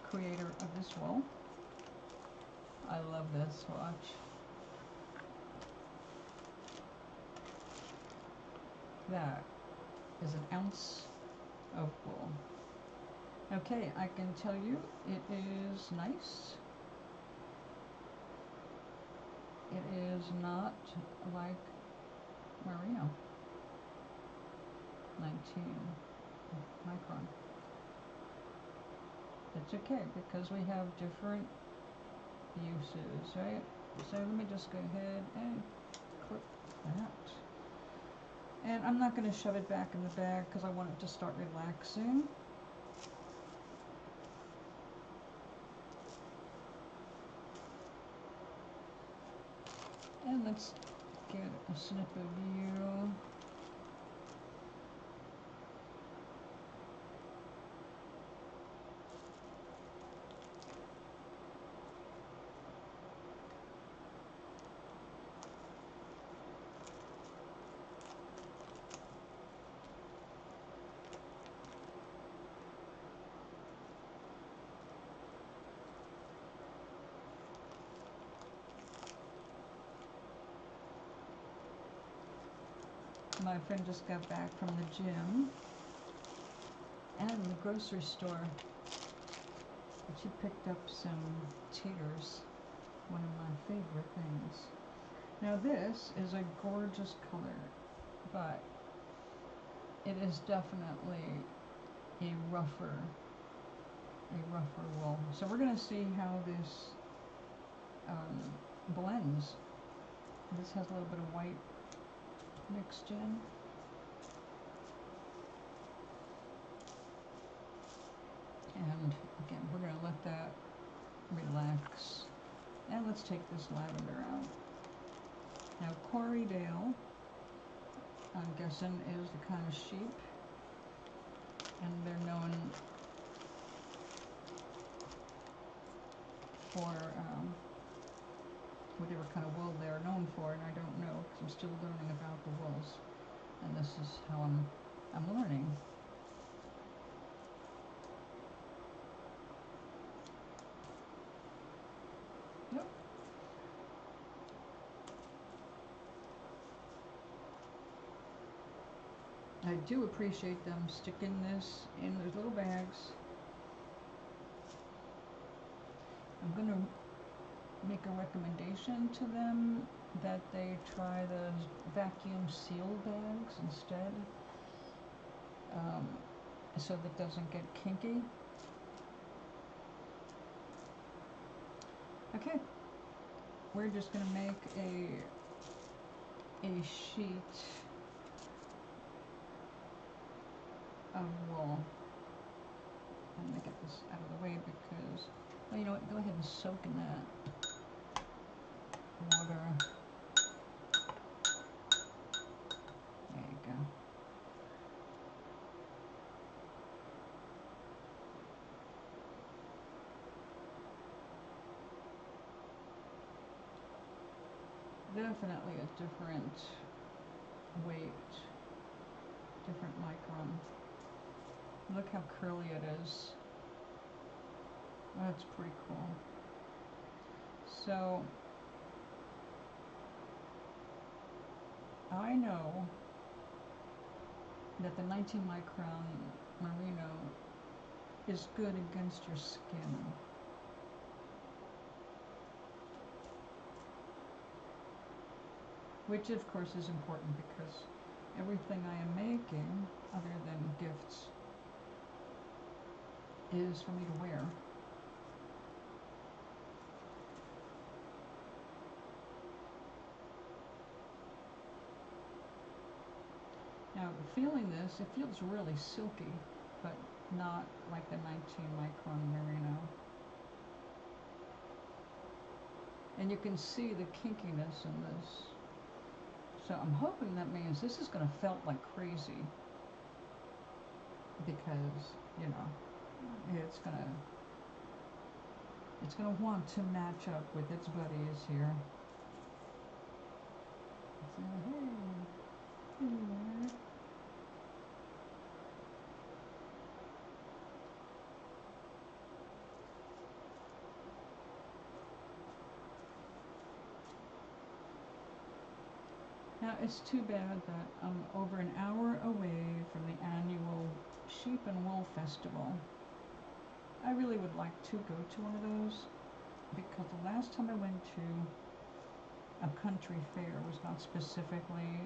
creator of this wool. I love this, watch. That is an ounce of wool. Okay, I can tell you it is nice. It is not like merino. 19 micron. It's okay because we have different uses, right? So let me just go ahead and clip that. And I'm not going to shove it back in the bag because I want it to start relaxing. And let's get a snip of you. My friend just got back from the gym and the grocery store. And she picked up some taters, one of my favorite things. Now this is a gorgeous color, but it is definitely a rougher wool. So we're going to see how this blends. This has a little bit of white mixed in. let's take this lavender out. Now, Corriedale, I'm guessing, is the kind of sheep, and they're known for whatever kind of wool they're known for, and I don't know because I'm still learning about the wools, and this is how I'm learning. Yep. I do appreciate them sticking this in those little bags. I'm going to make a recommendation to them that they try those vacuum seal bags instead, so that it doesn't get kinky. Okay, we're just going to make a sheet of wool. I'm going to get this out of the way because, well, you know what, go ahead and soak in that water. There you go. Definitely a different weight, different micron. Look how curly it is. That's pretty cool. So I know that the 19 micron merino is good against your skin. Which of course is important because everything I am making, other than gifts, is for me to wear. Now, feeling this, it feels really silky, but not like the 19 micron merino. And you can see the kinkiness in this. So I'm hoping that means this is going to felt like crazy, because, you know, it's going to want to match up with its buddies here. So, hey, here you are. Now, it's too bad that I'm over an hour away from the annual Sheep and Wool Festival. I really would like to go to one of those, because the last time I went to a country fair was not specifically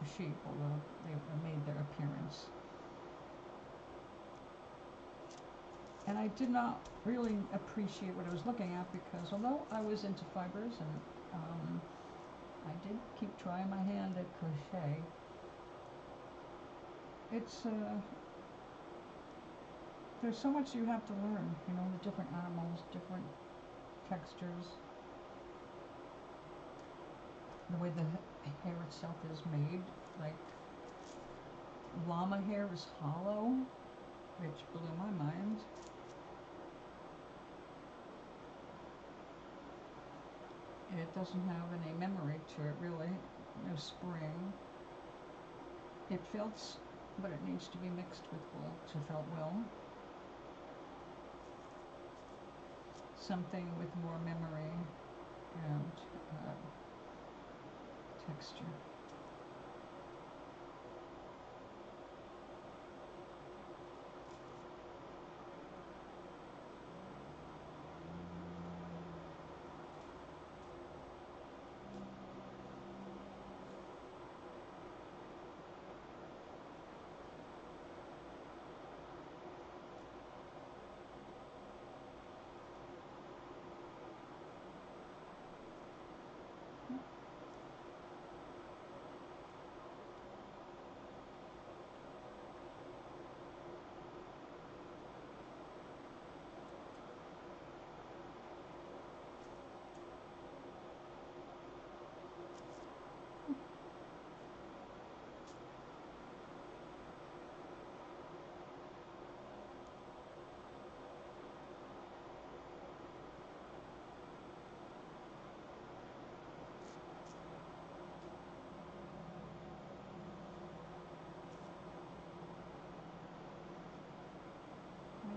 a sheep, although they made their appearance. And I did not really appreciate what I was looking at, because although I was into fibers and I did keep trying my hand at crochet, it's there's so much you have to learn, you know, the different animals, different textures, the way the hair itself is made. Like, llama hair is hollow, which blew my mind. It doesn't have any memory to it, really. No spring. It felts, but it needs to be mixed with wool to felt well. Something with more memory and texture.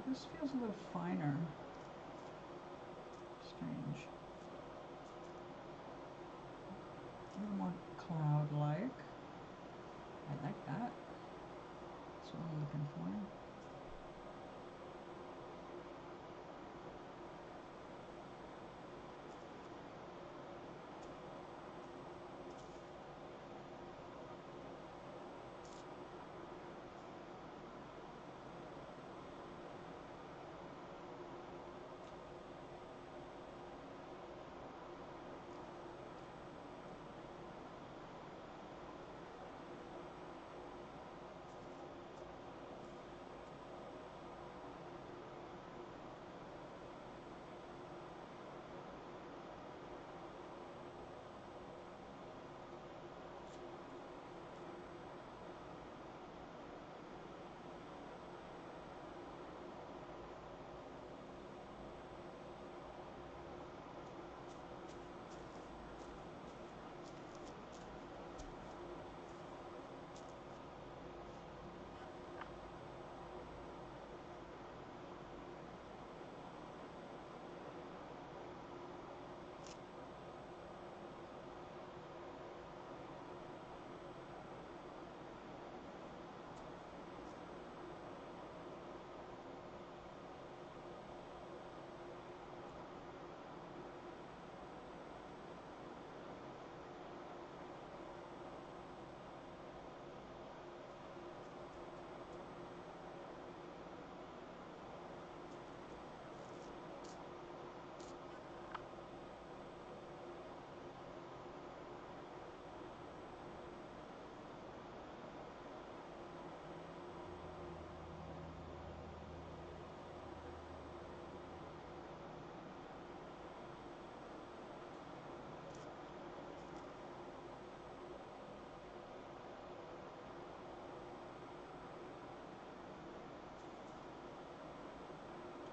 This feels a little finer. Strange. A little more cloud-like. I like that. That's what I'm looking for.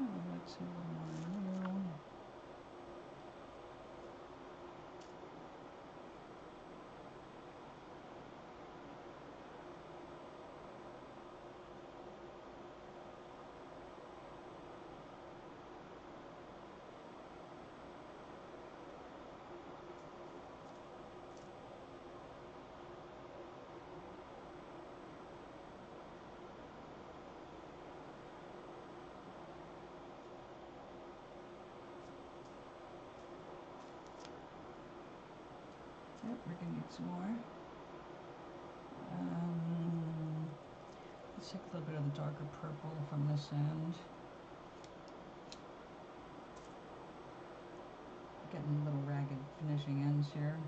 Oh, let's see a little more new. Yep, we're gonna need some more. Let's take a little bit of the darker purple from this end. Getting little ragged finishing ends here.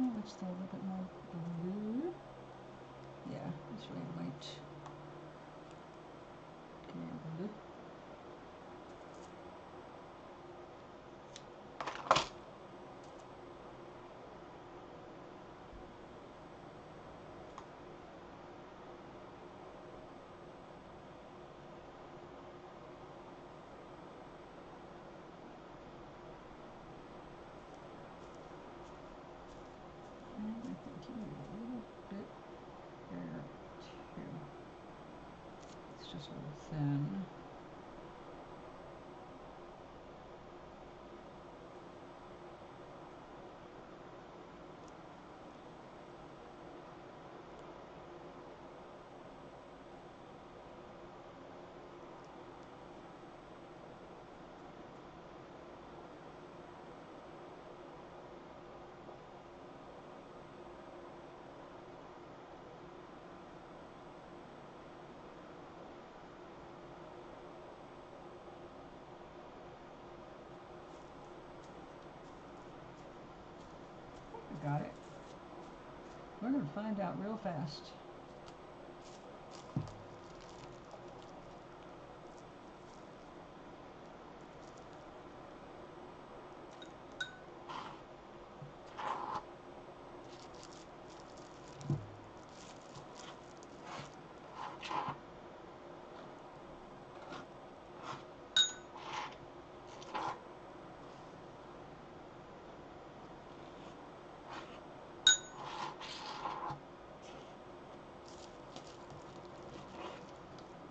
Oh, it's still a little bit more blue. Yeah, it's really white. Blue. And I think you need a little bit there too. It's just a little thin. Got it. We're going to find out real fast.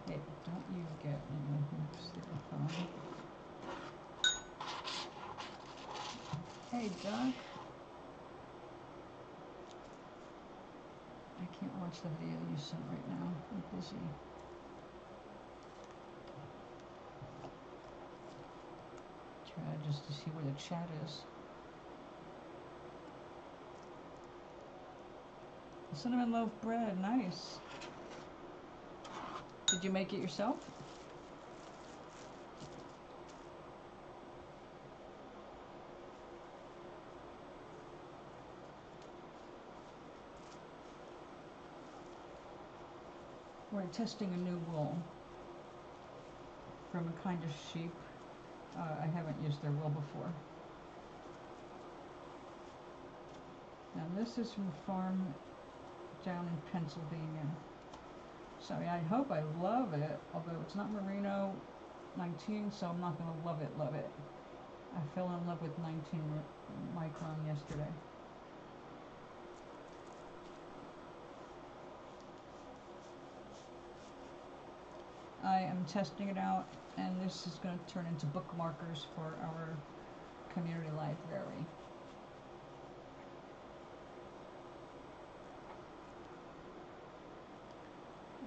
Hey, don't you get any hoops there, huh? Hey, Doc. I can't watch the video you sent right now. I'm busy. Try just to see where the chat is. Cinnamon loaf bread, nice. Did you make it yourself? We're testing a new wool from a kind of sheep. I haven't used their wool before. And this is from a farm down in Pennsylvania. So I hope I love it, although it's not Merino 19, so I'm not going to love it. I fell in love with 19 micron yesterday. I am testing it out, and this is going to turn into bookmarkers for our community library.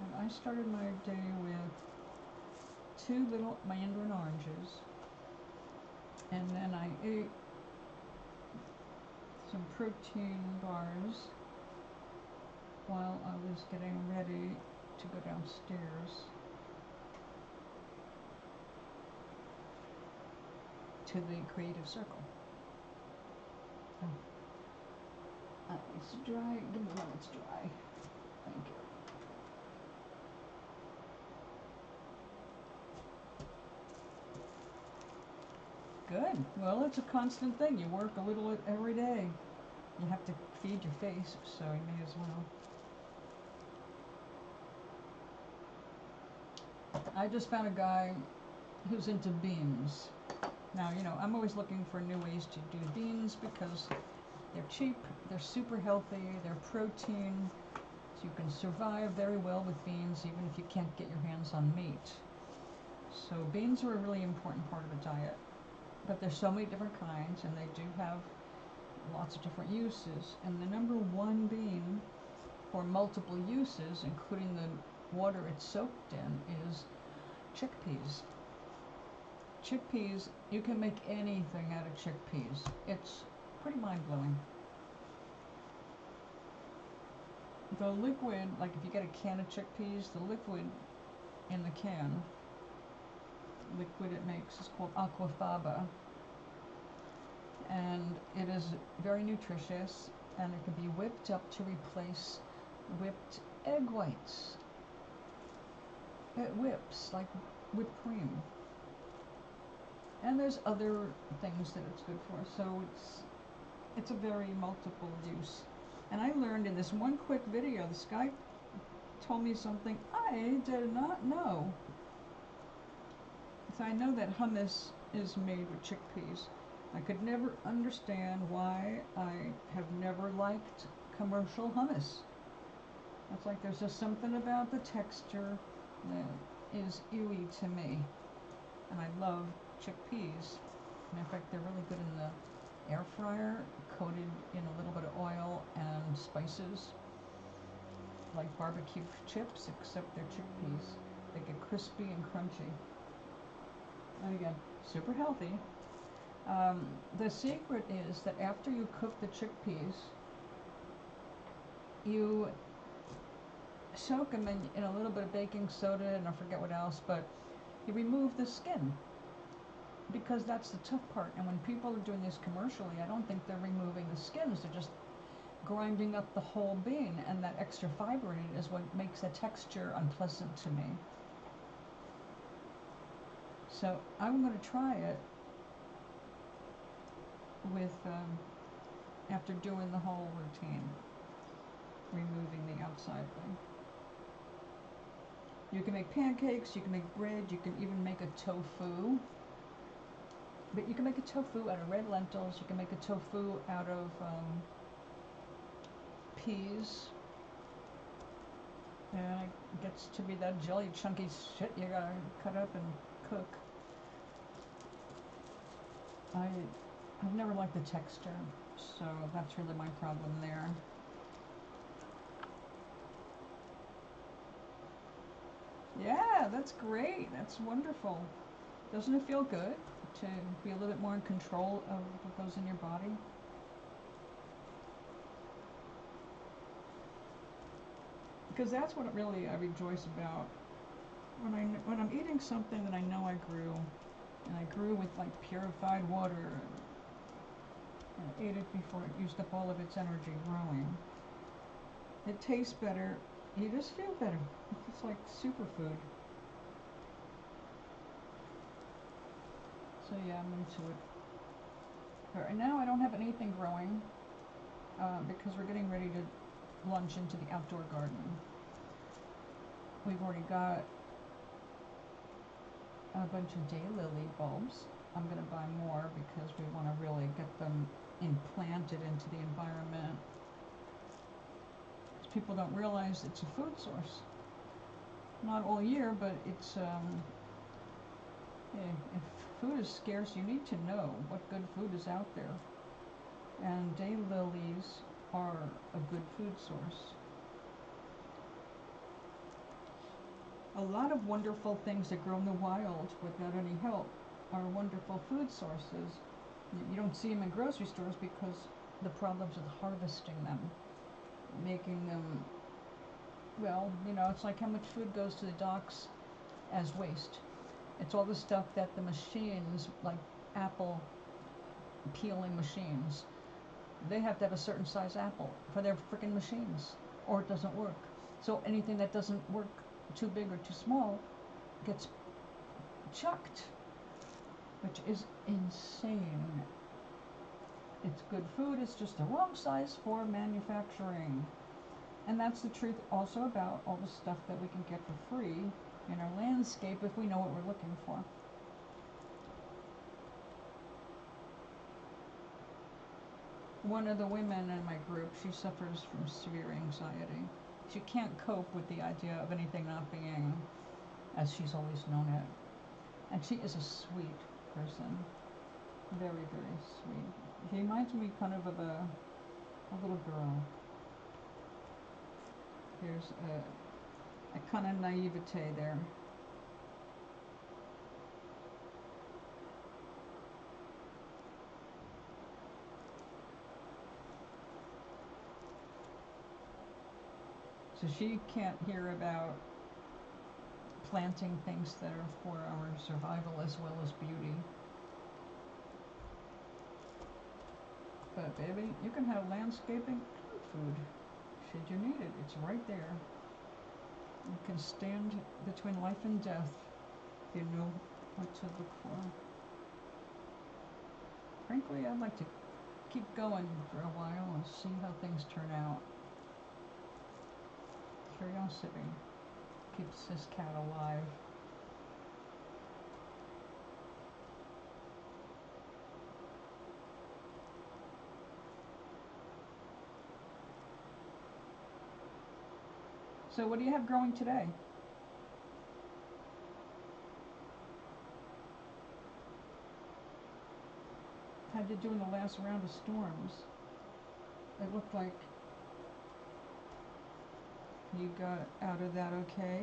And I started my day with 2 little mandarin oranges, and then I ate some protein bars while I was getting ready to go downstairs to the creative circle. Oh, it's dry. Give me a moment, it's dry. Thank you. Good. Well, it's a constant thing. You work a little every day. You have to feed your face, so you may as well. I just found a guy who's into beans. Now, you know, I'm always looking for new ways to do beans because they're cheap, they're super healthy, they're protein, so you can survive very well with beans even if you can't get your hands on meat. So beans are a really important part of the diet, but there's so many different kinds and they do have lots of different uses. And the number 1 bean for multiple uses, including the water it's soaked in, is chickpeas. Chickpeas, you can make anything out of chickpeas. It's pretty mind-blowing. The liquid, like if you get a can of chickpeas, the liquid in the can, liquid it makes is called aquafaba. And it is very nutritious. and it can be whipped up to replace whipped egg whites. It whips like whipped cream. And there's other things that it's good for, so it's a very multiple use. And I learned in this one quick video, this guy told me something I did not know. So I know that hummus is made with chickpeas. I could never understand why I have never liked commercial hummus. It's like there's just something about the texture that is ewy to me. And I love chickpeas. And in fact, they're really good in the air fryer, coated in a little bit of oil and spices, like barbecue chips, except they're chickpeas. They get crispy and crunchy. And again, super healthy. The secret is that after you cook the chickpeas, you soak them in a little bit of baking soda and I forget what else, but you remove the skin, because that's the tough part. And when people are doing this commercially, I don't think they're removing the skins, they're just grinding up the whole bean, and that extra fiber in it is what makes the texture unpleasant to me. So I'm going to try it with, after doing the whole routine, removing the outside thing. You can make pancakes, you can make bread, you can even make a tofu. But you can make a tofu out of red lentils, you can make a tofu out of peas. And it gets to be that jelly chunky shit you gotta cut up and cook. I've never liked the texture, so that's really my problem there. Yeah, that's great. That's wonderful. Doesn't it feel good to be a little bit more in control of what goes in your body? Because that's what really I rejoice about. When I'm eating something that I know I grew, and I grew with like purified water, and I ate it before it used up all of its energy growing. It tastes better. You just feel better. It's like superfood. So yeah, I'm into it. But right now I don't have anything growing because we're getting ready to launch into the outdoor garden. We've already got a bunch of daylily bulbs. I'm going to buy more because we want to really get them implanted into the environment. People don't realize it's a food source. Not all year, but it's, if food is scarce, you need to know what good food is out there. And daylilies are a good food source. A lot of wonderful things that grow in the wild without any help are wonderful food sources. You don't see them in grocery stores because the problems with harvesting them, making them, well, you know, it's like how much food goes to the docks as waste. It's all the stuff that the machines, like apple peeling machines, they have to have a certain size apple for their freaking machines, or it doesn't work. So anything that doesn't work, too big or too small, gets chucked, which is insane. It's good food, it's just the wrong size for manufacturing. And that's the truth also about all the stuff that we can get for free in our landscape if we know what we're looking for. One of the women in my group, she suffers from severe anxiety. She can't cope with the idea of anything not being as she's always known it. And she is a sweet person. Very, very sweet. She reminds me kind of a little girl. There's a kind of naivete there. So she can't hear about planting things that are for our survival as well as beauty. But baby, you can have landscaping and food. Should you need it, it's right there. You can stand between life and death if you know what to look for. Frankly, I'd like to keep going for a while and see how things turn out. Curiosity keeps this cat alive. So what do you have growing today? How'd you do in the last round of storms? It looked like you got out of that okay.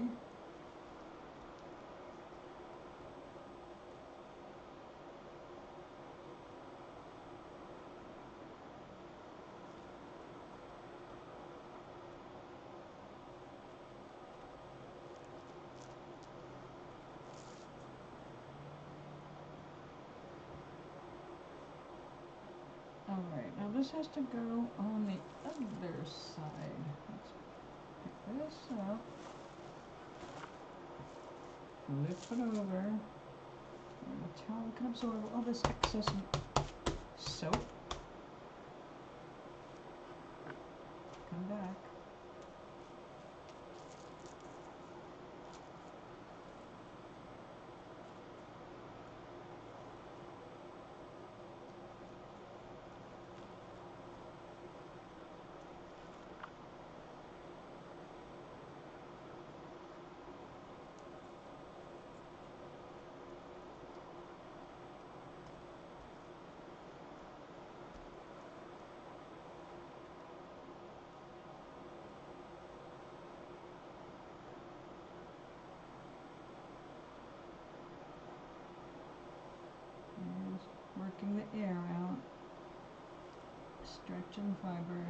Alright, now this has to go on the other side. Let's pick this up, flip it over, and the towel can absorb all this excess soap. Come back. Working the air out, stretching fiber.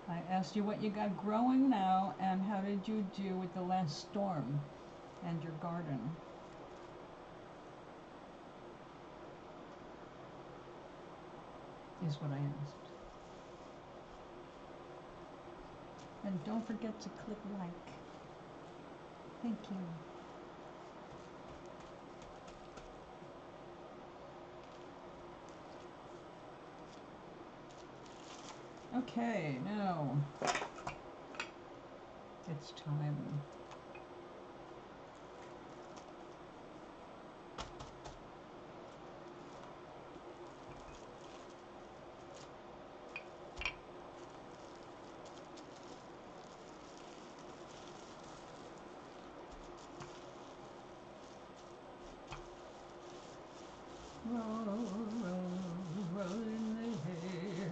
I asked you what you got growing now and how did you do with the last storm and your garden. Is what I asked. And don't forget to click like. Thank you. Okay, now it's time. Roll in the hair.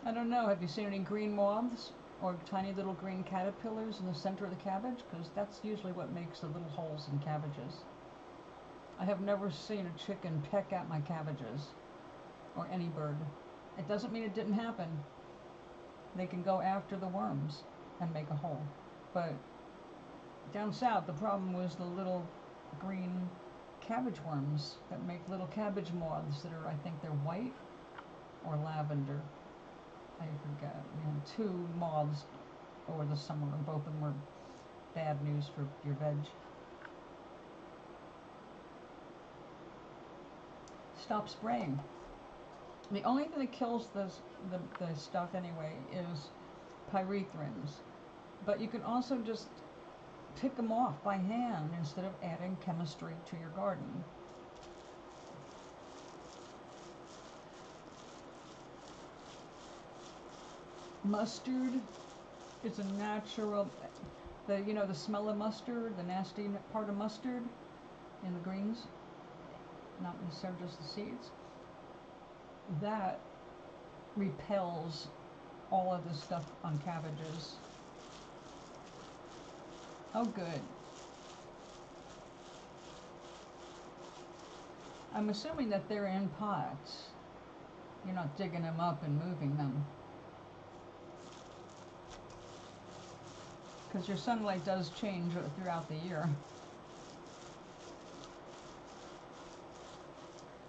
I don't know, have you seen any green moths or tiny little green caterpillars in the center of the cabbage? Because that's usually what makes the little holes in cabbages. I have never seen a chicken peck at my cabbages, or any bird. It doesn't mean it didn't happen. They can go after the worms and make a hole. But down south, the problem was the little green cabbage worms that make little cabbage moths that are, I think they're white or lavender. I forget. We had 2 moths over the summer, and both of them were bad news for your veg. Stop spraying. The only thing that kills the stuff anyway is pyrethrins. But you can also just pick them off by hand instead of adding chemistry to your garden. Mustard is a natural, the smell of mustard, the nasty part of mustard in the greens, not necessarily just the seeds, that repels all of this stuff on cabbages. Oh, good. I'm assuming that they're in pots. You're not digging them up and moving them. Because your sunlight does change throughout the year.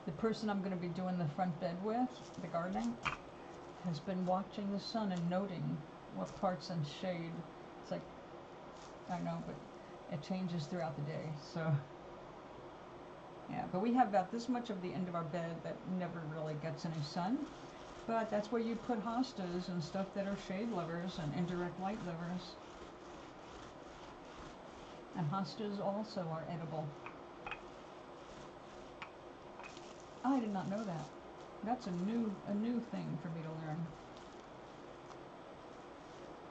The person I'm going to be doing the front bed with, the gardening, has been watching the sun and noting what parts in shade. It's like, I know, but it changes throughout the day, so. Yeah, but we have about this much of the end of our bed that never really gets any sun. But that's where you put hostas and stuff that are shade lovers and indirect light lovers. And hostas also are edible. I did not know that. That's a new thing for me to learn.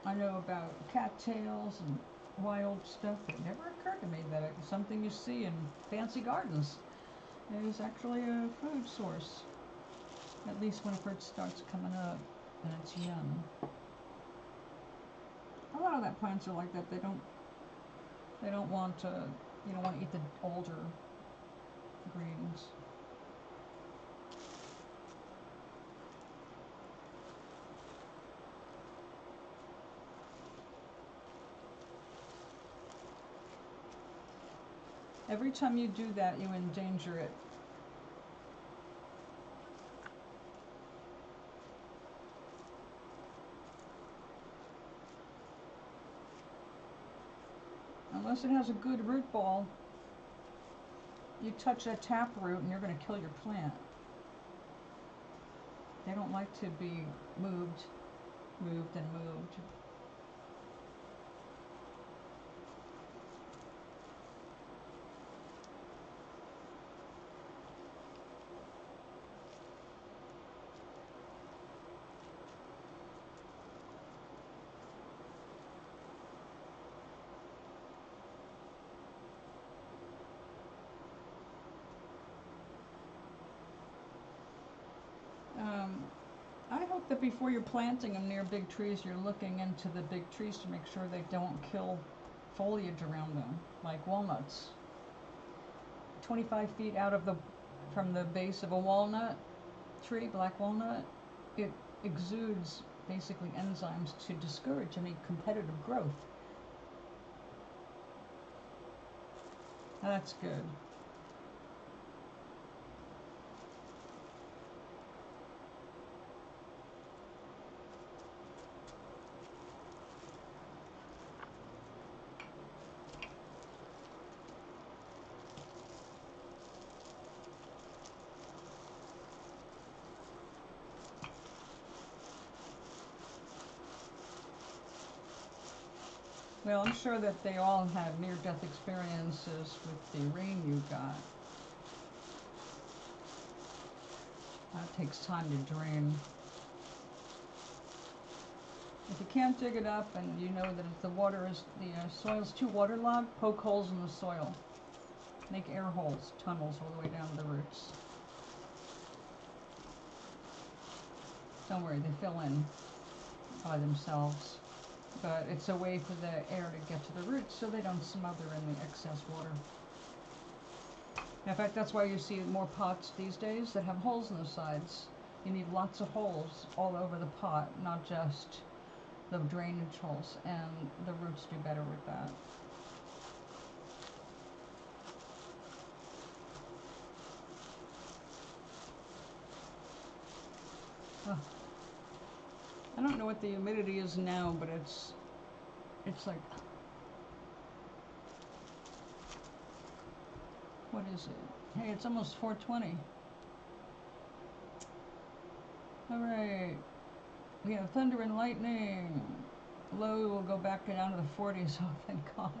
I know about cattails and wild stuff. It never occurred to me that it's something you see in fancy gardens. It is actually a food source. At least when it first starts coming up and it's young. A lot of that plants are like that. They don't want to, you don't want to eat the older greens. Every time you do that, you endanger it. Unless it has a good root ball, you touch that tap root and you're going to kill your plant. They don't like to be moved and moved. I hope that before you're planting them near big trees, you're looking into the big trees to make sure they don't kill foliage around them, like walnuts. 25 feet out of from the base of a walnut tree, black walnut, it exudes basically enzymes to discourage any competitive growth. That's good. Well, I'm sure that they all had near-death experiences with the rain you got. That takes time to drain. If you can't dig it up and you know that if the soil's too waterlogged, poke holes in the soil. Make air holes, tunnels all the way down to the roots. Don't worry, they fill in by themselves. But it's a way for the air to get to the roots so they don't smother in the excess water. In fact, that's why you see more pots these days that have holes in the sides. You need lots of holes all over the pot, not just the drainage holes, and the roots do better with that. Oh. I don't know what the humidity is now, but it's like, what is it? Hey, it's almost 4:20. All right, we have thunder and lightning. Low will go back down to the 40s. Oh, thank God.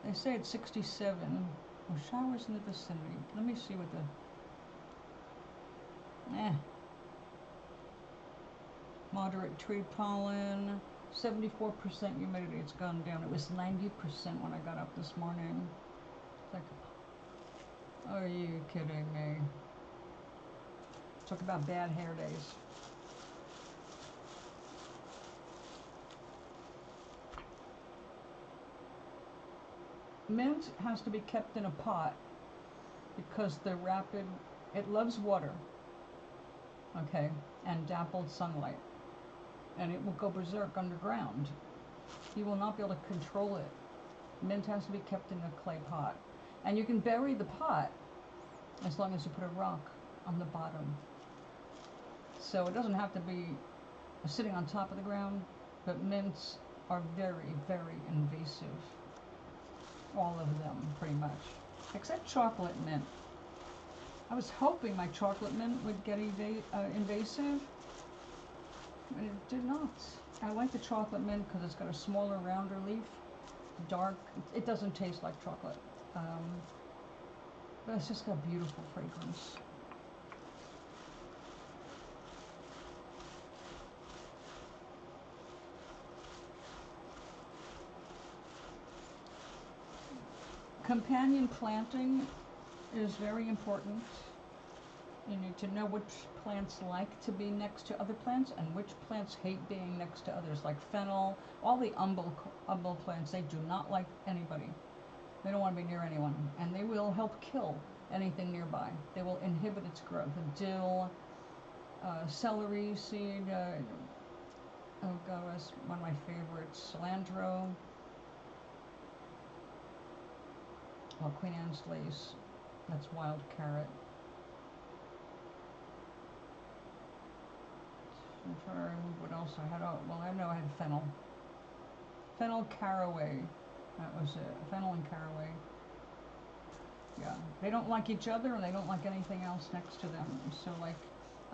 They say it's 67. Oh, showers in the vicinity. Let me see what the... Moderate tree pollen, 74% humidity. It's gone down. It was 90% when I got up this morning. It's like, are you kidding me? Talk about bad hair days. Mint has to be kept in a pot because it loves water, okay, and dappled sunlight. And it will go berserk underground. You will not be able to control it. Mint has to be kept in a clay pot. And you can bury the pot as long as you put a rock on the bottom. So it doesn't have to be sitting on top of the ground, but mints are very, very invasive. All of them, pretty much. Except chocolate mint. I was hoping my chocolate mint would get invasive. And it did not. I like the chocolate mint because it's got a smaller, rounder leaf. Dark. It doesn't taste like chocolate. But it's just got beautiful fragrance. Companion planting is very important. You need to know which plants like to be next to other plants and which plants hate being next to others, like fennel. All the umbel plants, they do not like anybody. They don't want to be near anyone, and they will help kill anything nearby. They will inhibit its growth. Dill, celery seed, oh god, that's one of my favorites. Cilantro, well, Queen Anne's lace, that's wild carrot. I'm trying to remember what else I had. Oh, well, I know I had fennel. Fennel, caraway. That was it. Fennel and caraway. Yeah. They don't like each other and they don't like anything else next to them. So, like,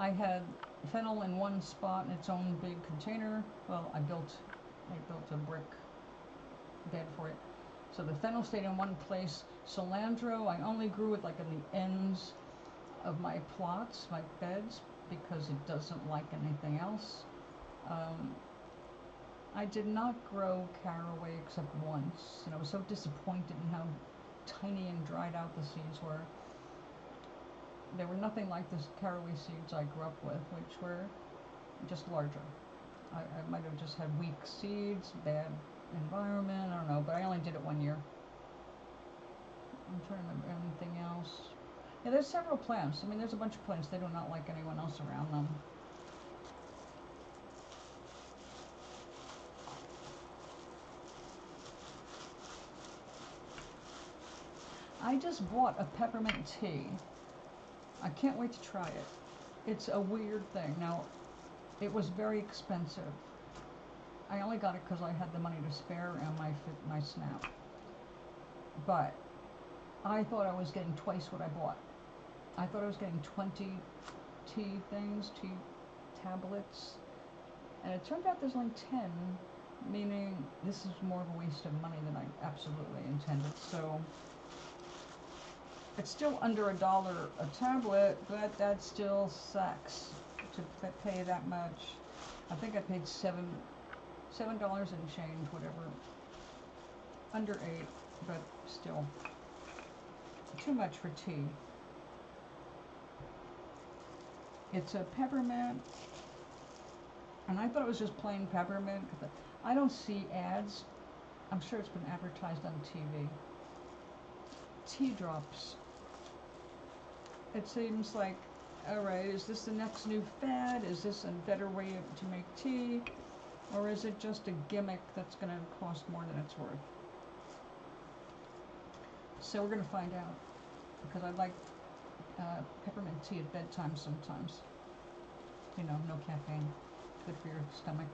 I had fennel in one spot in its own big container. Well, I built a brick bed for it. So the fennel stayed in one place. Cilantro, I only grew it like in the ends of my plots, my beds, because it doesn't like anything else. I did not grow caraway except once, and I was so disappointed in how tiny and dried out the seeds were. They were nothing like the caraway seeds I grew up with, which were just larger. I might have just had weak seeds, bad environment, I don't know, but I only did it 1 year. I'm trying to remember anything else. Yeah, there's several plants. I mean, there's a bunch of plants. They do not like anyone else around them. I just bought a peppermint tea. I can't wait to try it. It's a weird thing. Now, it was very expensive. I only got it because I had the money to spare and my SNAP. But I thought I was getting twice what I bought. I thought I was getting 20 tea tablets, and it turned out there's only 10, meaning this is more of a waste of money than I absolutely intended. So it's still under $1 a tablet, but that still sucks to pay that much. I think I paid $7 and change, whatever, under 8, but still too much for tea. It's a peppermint, and I thought it was just plain peppermint. I don't see ads. I'm sure it's been advertised on TV. Tea drops. It seems like, alright, is this the next new fad? Is this a better way to make tea? Or is it just a gimmick that's going to cost more than it's worth? So we're going to find out. Because I like peppermint tea at bedtime sometimes. You know, no caffeine. Good for your stomach.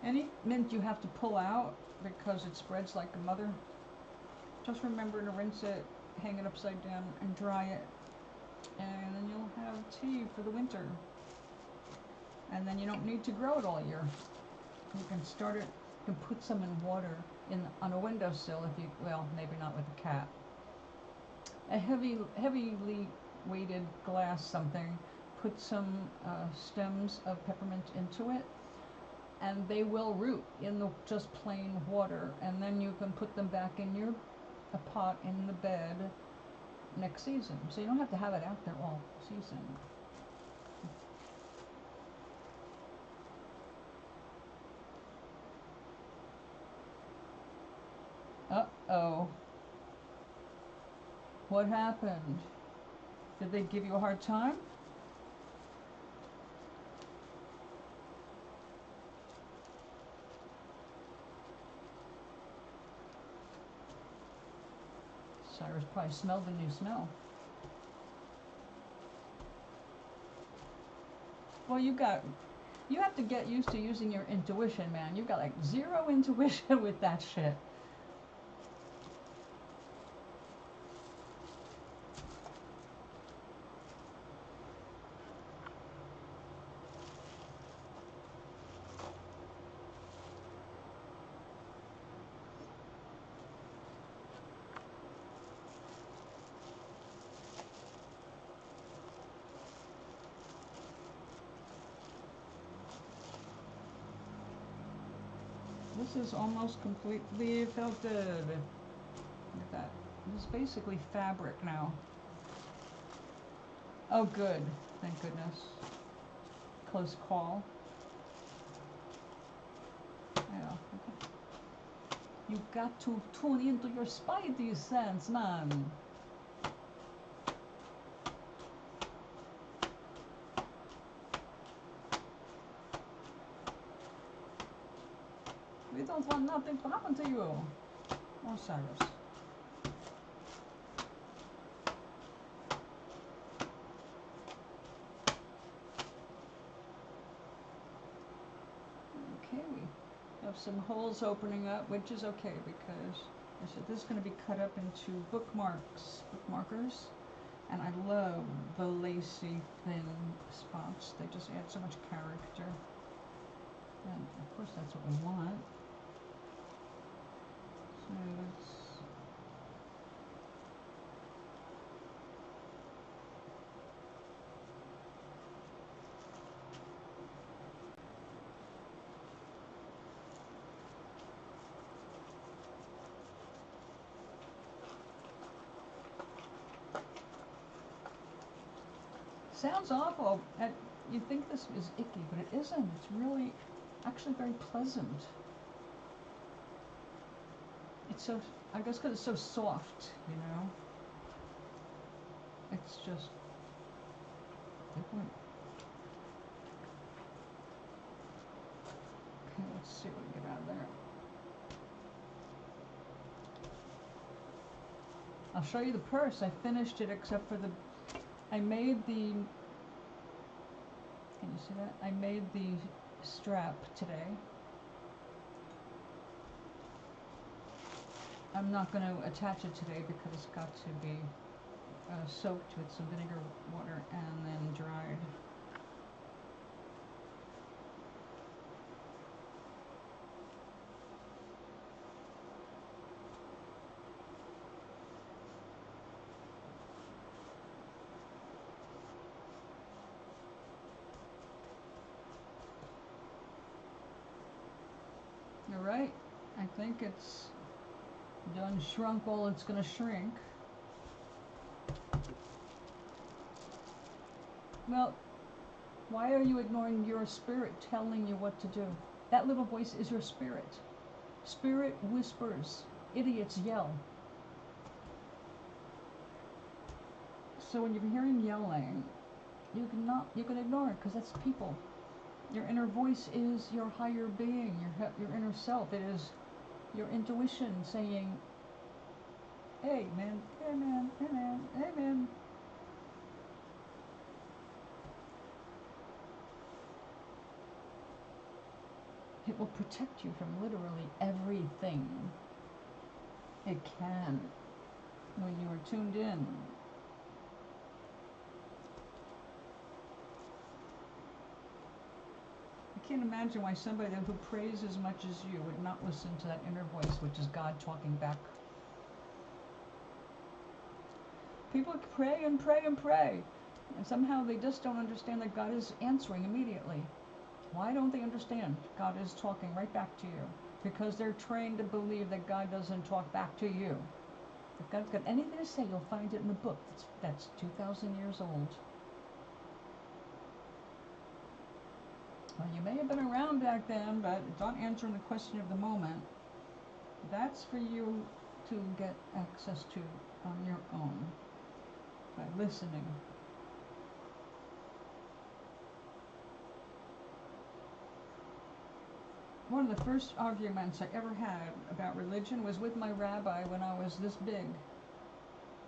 Any mint you have to pull out because it spreads like a mother, just remember to rinse it, hang it upside down, and dry it. And then you'll have tea for the winter. And then you don't need to grow it all year. You can start it, you can put some in water on a windowsill if you, well, maybe not with a cat. A heavily weighted glass something, put some stems of peppermint into it, and they will root in the just plain water, and then you can put them back in a pot in the bed next season. So you don't have to have it out there all season. Uh-oh. What happened? Did they give you a hard time? Cyrus probably smelled the new smell. Well, you have to get used to using your intuition, man. You've got like zero intuition with that shit. This is almost completely filtered. Look at that. This is basically fabric now. Oh, good. Thank goodness. Close call. Yeah. Okay. You've got to tune into your spidey sense, man. We don't want nothing to happen to you. Oh, Cyrus. Okay, we have some holes opening up, which is okay because I said this is going to be cut up into bookmarkers, and I love the lacy thin spots. They just add so much character, and of course that's what we want. So let's. Sounds awful. You think this is icky, but it isn't. It's really, actually very pleasant. It's so, I guess because it's so soft, you know? It's just different. Okay, let's see what we can get out of there. I'll show you the purse. I finished it except for I made the, can you see that? I made the strap today. I'm not going to attach it today because it's got to be soaked with some vinegar water and then dried. All right, I think it's done shrunk all it's going to shrink. Well, why are you ignoring your spirit telling you what to do? That little voice is your spirit. Spirit whispers. Idiots yell. So when you're hearing yelling, you can ignore it because that's people. Your inner voice is your higher being, your inner self. It is your intuition saying, amen, amen, amen, amen. It will protect you from literally everything. It can, when you are tuned in. I can't imagine why somebody who prays as much as you would not listen to that inner voice, which is God talking back. People pray and pray and pray, and somehow they just don't understand that God is answering immediately. Why don't they understand God is talking right back to you? Because they're trained to believe that God doesn't talk back to you. If God's got anything to say, you'll find it in the book that's 2,000 years old. Well, you may have been around back then, but it's not answering the question of the moment. That's for you to get access to on your own by listening. One of the first arguments I ever had about religion was with my rabbi when I was this big,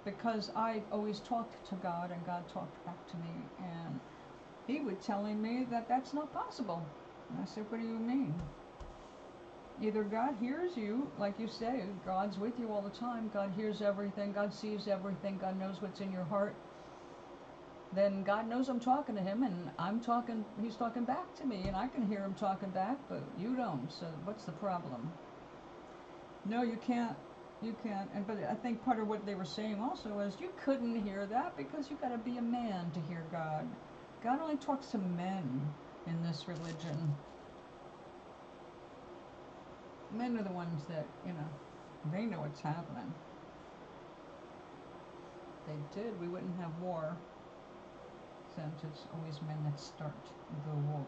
because I always talked to God and God talked back to me, and he was telling me that that's not possible. And I said, what do you mean? Either God hears you, like you say, God's with you all the time, God hears everything, God sees everything, God knows what's in your heart. Then God knows I'm talking to him, and he's talking back to me, and I can hear him talking back, but you don't, so what's the problem? No, you can't, but I think part of what they were saying also is you couldn't hear that because you gotta be a man to hear God. God only talks to men in this religion. Men are the ones that, they know what's happening. If they did, we wouldn't have war. Since it's always men that start the war.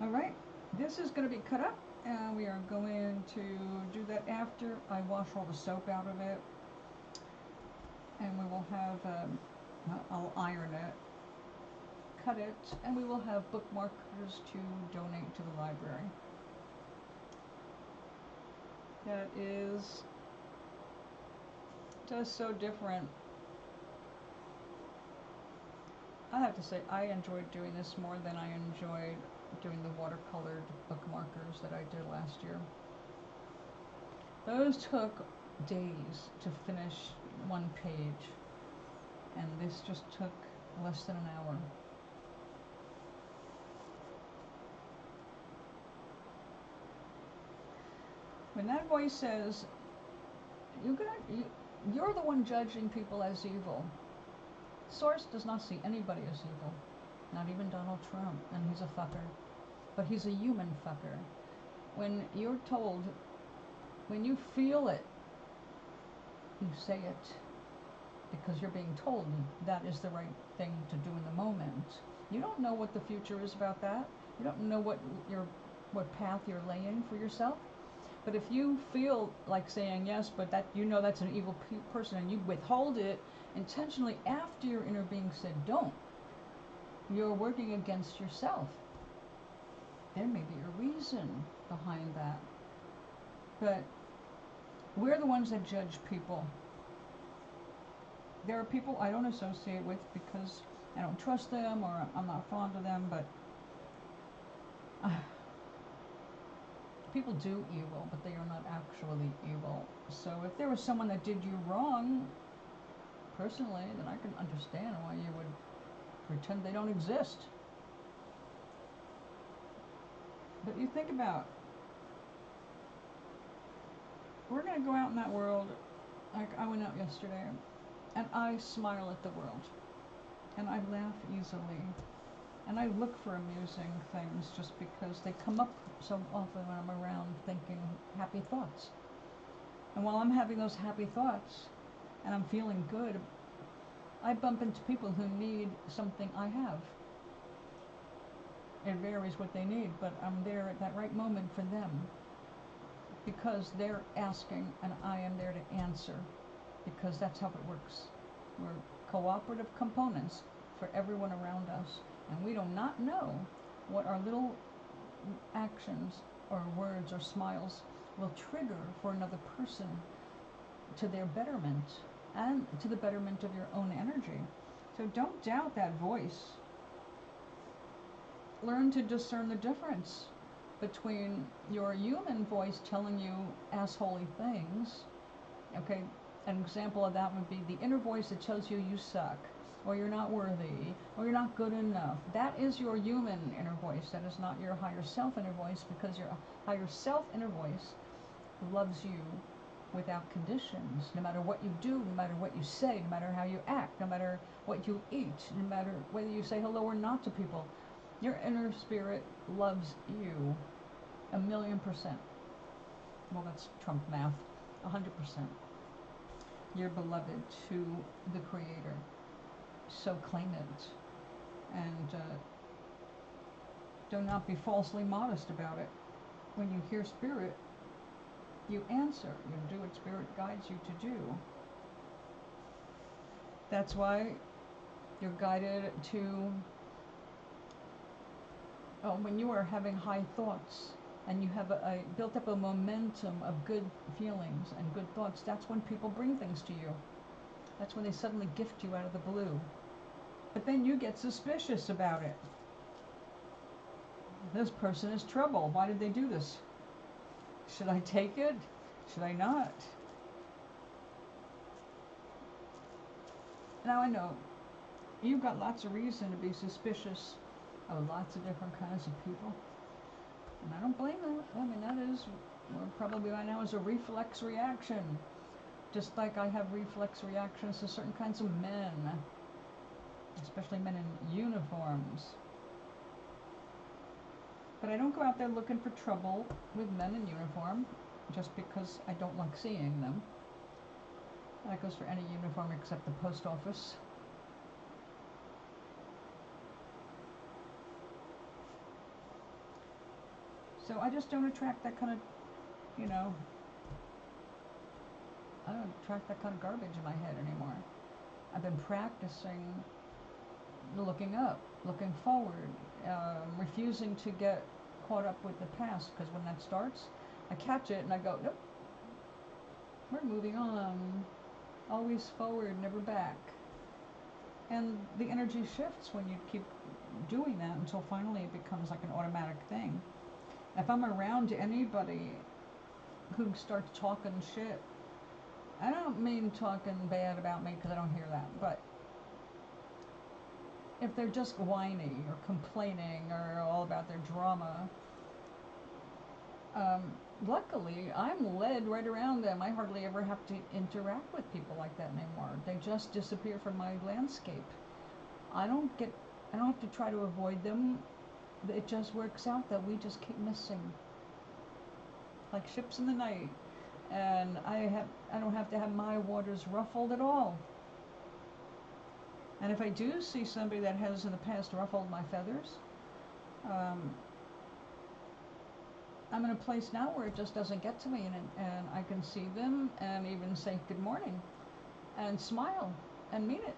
Alright, this is going to be cut up, and we are going to do that after I wash all the soap out of it. And we will have, I'll iron it, cut it, and we will have bookmarkers to donate to the library. That is just so different. I have to say, I enjoyed doing this more than I enjoyed doing the watercolored bookmarkers that I did last year. Those took days to finish one page, and this just took less than an hour. When that voice says, you're the one judging people as evil, Source does not see anybody as evil, not even Donald Trump, and he's a fucker. But he's a human fucker. When you're told, when you feel it, you say it because you're being told that is the right thing to do in the moment. You don't know what the future is about that. You don't know what path you're laying for yourself. But if you feel like saying yes, but that that's an evil person, and you withhold it intentionally after your inner being said don't, you're working against yourself. There may be a reason behind that. But we're the ones that judge people. There are people I don't associate with because I don't trust them or I'm not fond of them, but people do evil, but they are not actually evil. So if there was someone that did you wrong, personally, then I can understand why you would pretend they don't exist. But you think about, we're going to go out in that world, like I went out yesterday, and I smile at the world, and I laugh easily, and I look for amusing things just because they come up so often when I'm around thinking happy thoughts. And while I'm having those happy thoughts, and I'm feeling good, I bump into people who need something I have. It varies what they need, but I'm there at that right moment for them because they're asking and I am there to answer, because that's how it works. We're cooperative components for everyone around us, and we do not know what our little actions or words or smiles will trigger for another person to their betterment and to the betterment of your own energy. So don't doubt that voice. Learn to discern the difference between your human voice telling you assholey things. Okay, an example of that would be the inner voice that tells you you suck, or you're not worthy, or you're not good enough. That is your human inner voice. That is not your higher self inner voice, because your higher self inner voice loves you without conditions. No matter what you do, no matter what you say, no matter how you act, no matter what you eat, no matter whether you say hello or not to people, your inner spirit loves you 1,000,000%. Well, that's Trump math. 100%. You're beloved to the Creator. So claim it. And do not be falsely modest about it. When you hear Spirit, you answer. You do what Spirit guides you to do. That's why you're guided to, when you are having high thoughts and you have built up a momentum of good feelings and good thoughts, that's when people bring things to you. That's when they suddenly gift you out of the blue. But then you get suspicious about it. This person is trouble. Why did they do this? Should I take it? Should I not? Now I know you've got lots of reason to be suspicious of lots of different kinds of people. And I don't blame them. I mean, that is, probably by now is a reflex reaction. Just like I have reflex reactions to certain kinds of men, especially men in uniforms. But I don't go out there looking for trouble with men in uniform just because I don't like seeing them. That goes for any uniform except the post office. So I just don't attract that kind of, I don't attract that kind of garbage in my head anymore. I've been practicing looking up, looking forward, refusing to get caught up with the past, because when that starts, I catch it and I go, nope, we're moving on. Always forward, never back. And the energy shifts when you keep doing that until finally it becomes like an automatic thing. If I'm around anybody who starts talking shit, I don't mean talking bad about me, because I don't hear that, but if they're just whiny or complaining or all about their drama, luckily I'm led right around them. I hardly ever have to interact with people like that anymore. They just disappear from my landscape. I don't have to try to avoid them. It just works out that we just keep missing, like ships in the night. And I don't have to have my waters ruffled at all. And if I do see somebody that has in the past ruffled my feathers, I'm in a place now where it just doesn't get to me, and I can see them and even say good morning and smile and mean it,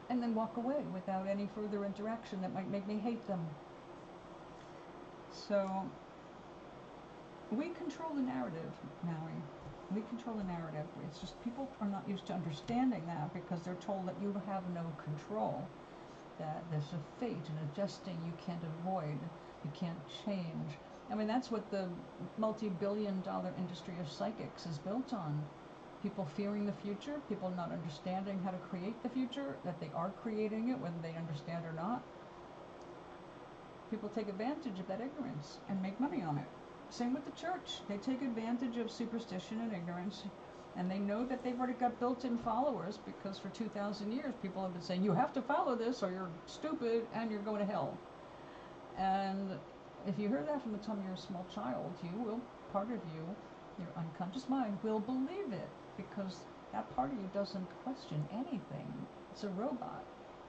and then walk away without any further interaction that might make me hate them. So we control the narrative, Maui. We control the narrative. It's just people are not used to understanding that, because they're told that you have no control, that there's a fate and a destiny you can't avoid, you can't change. I mean, that's what the multi-billion-dollar industry of psychics is built on. People fearing the future, people not understanding how to create the future, that they are creating it, whether they understand or not. People take advantage of that ignorance and make money on it. Same with the church. They take advantage of superstition and ignorance, and they know that they've already got built-in followers, because for 2,000 years people have been saying, you have to follow this or you're stupid and you're going to hell. And if you hear that from the time you're a small child, part of you, your unconscious mind, will believe it, because That part of you doesn't question anything. It's a robot.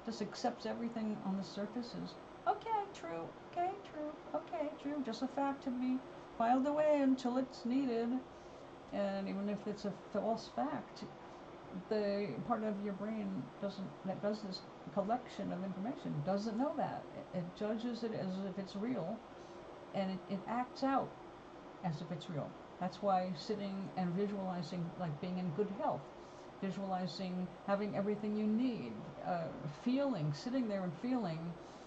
Just accepts everything on the surface as, okay, true, okay, true, just a fact to be filed away until it's needed. And even if it's a false fact, the part of your brain that does this collection of information doesn't know that. It judges it as if it's real, and it acts out as if it's real. That's why sitting and visualizing, like being in good health, visualizing having everything you need, sitting there and feeling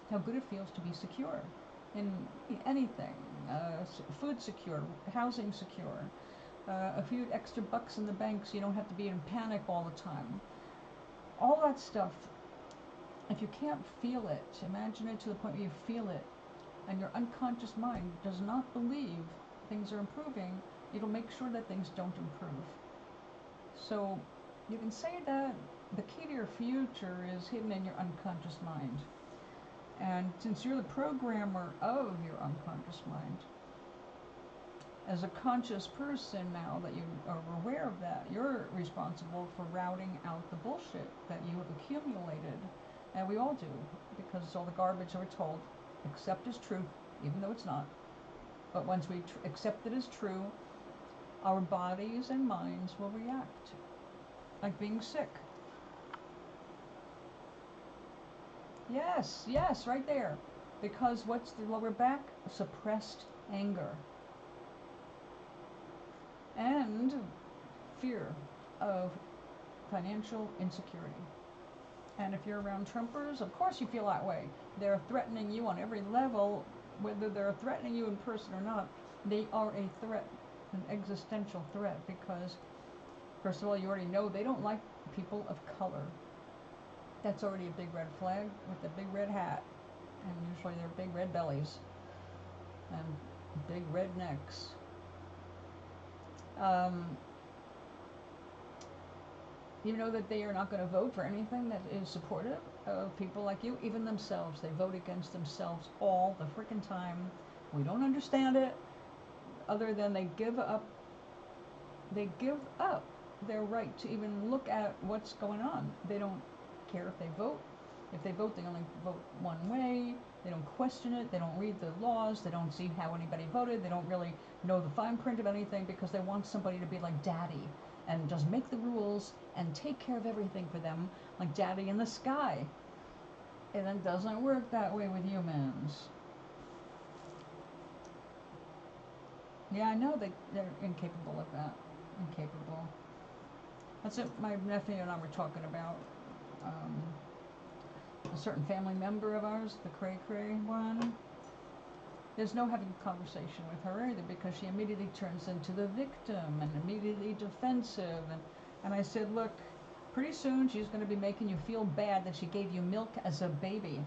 how good it feels to be secure in anything, food secure, housing secure, a few extra bucks in the bank so you don't have to be in panic all the time. All that stuff, if you can't feel it, imagine it to the point where you feel it, and your unconscious mind does not believe things are improving, it'll make sure that things don't improve. So you can say that the key to your future is hidden in your unconscious mind. And since you're the programmer of your unconscious mind, as a conscious person now that you are aware of that, you're responsible for routing out the bullshit that you have accumulated. And we all do, because it's all the garbage that we're told, accept as truth, even though it's not. But once we accept it as true, our bodies and minds will react, like being sick. Yes, right there. Because what's the lower back? Suppressed anger. And fear of financial insecurity. And if you're around Trumpers, of course you feel that way. They're threatening you on every level, whether they're threatening you in person or not. They are a threat, an existential threat, because first of all, you already know they don't like people of color. That's already a big red flag with a big red hat, and usually they're big red bellies and big red necks. You know that they are not going to vote for anything that is supportive of people like you, even themselves. They vote against themselves all the frickin' time. We don't understand it, other than they give up their right to even look at what's going on. They don't care if they vote. If they vote, they only vote one way. They don't question it. They don't read the laws. They don't see how anybody voted. They don't really know the fine print of anything, because they want somebody to be like daddy and just make the rules and take care of everything for them, like daddy in the sky. And it doesn't work that way with humans. Yeah, I know they're incapable of that. Incapable. That's what my nephew and I were talking about. A certain family member of ours, the cray-cray one, there's no having a conversation with her either, because she immediately turns into the victim and immediately defensive. And I said, look, pretty soon she's going to be making you feel bad that she gave you milk as a baby.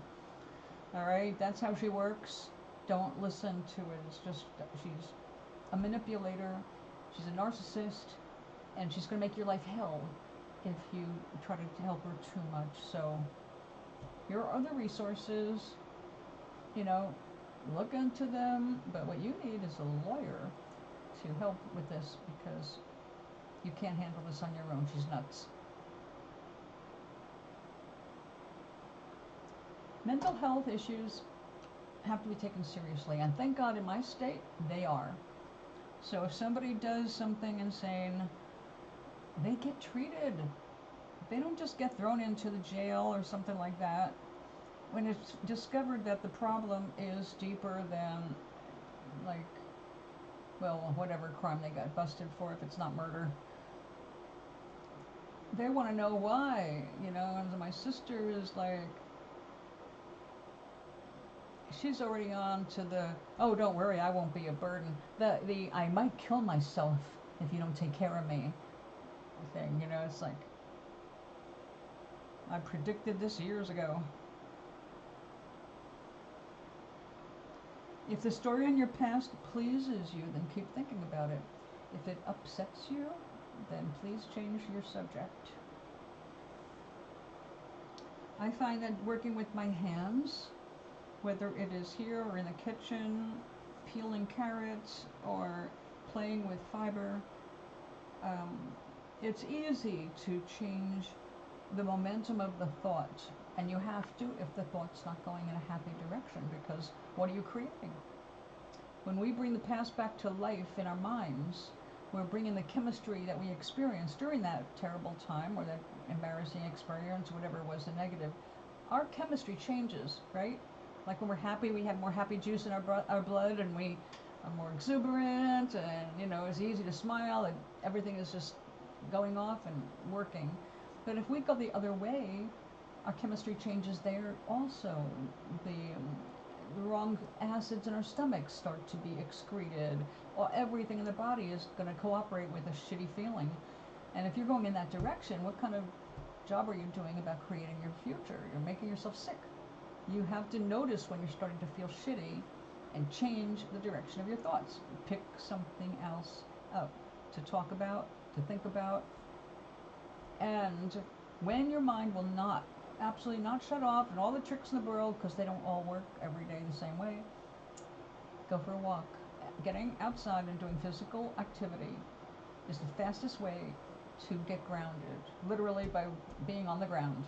All right, that's how she works. Don't listen to it. It's just, she's a manipulator. She's a narcissist, and she's going to make your life hell if you try to help her too much. So here are other resources, look into them, but what you need is a lawyer to help with this, because you can't handle this on your own. She's nuts. Mental health issues have to be taken seriously, and thank God in my state, they are. So if somebody does something insane, they get treated. They don't just get thrown into the jail or something like that. When it's discovered that the problem is deeper than, whatever crime they got busted for, if it's not murder, they want to know why, and my sister is like, she's already on to the, oh, don't worry, I won't be a burden. The I might kill myself if you don't take care of me thing, it's like, I predicted this years ago. If the story in your past pleases you, then keep thinking about it. If it upsets you, then please change your subject. I find that working with my hands, whether it is here or in the kitchen, peeling carrots or playing with fiber, It's easy to change the momentum of the thought, and you have to if the thought's not going in a happy direction, because what are you creating? When we bring the past back to life in our minds, we're bringing the chemistry that we experienced during that terrible time or that embarrassing experience, whatever was the negative. Our chemistry changes, right? Like when we're happy, we have more happy juice in our blood, and we are more exuberant, and it's easy to smile, and everything is just going off and working. But if we go the other way, our chemistry changes there also. The wrong acids in our stomach start to be excreted, or everything in the body is going to cooperate with a shitty feeling. And if you're going in that direction, what kind of job are you doing about creating your future? You're making yourself sick. You have to notice when you're starting to feel shitty and change the direction of your thoughts. Pick something else up to talk about, to think about. And when your mind will not, absolutely not shut off, and all the tricks in the world, because they don't all work every day the same way, go for a walk. Getting outside and doing physical activity is the fastest way to get grounded, literally by being on the ground,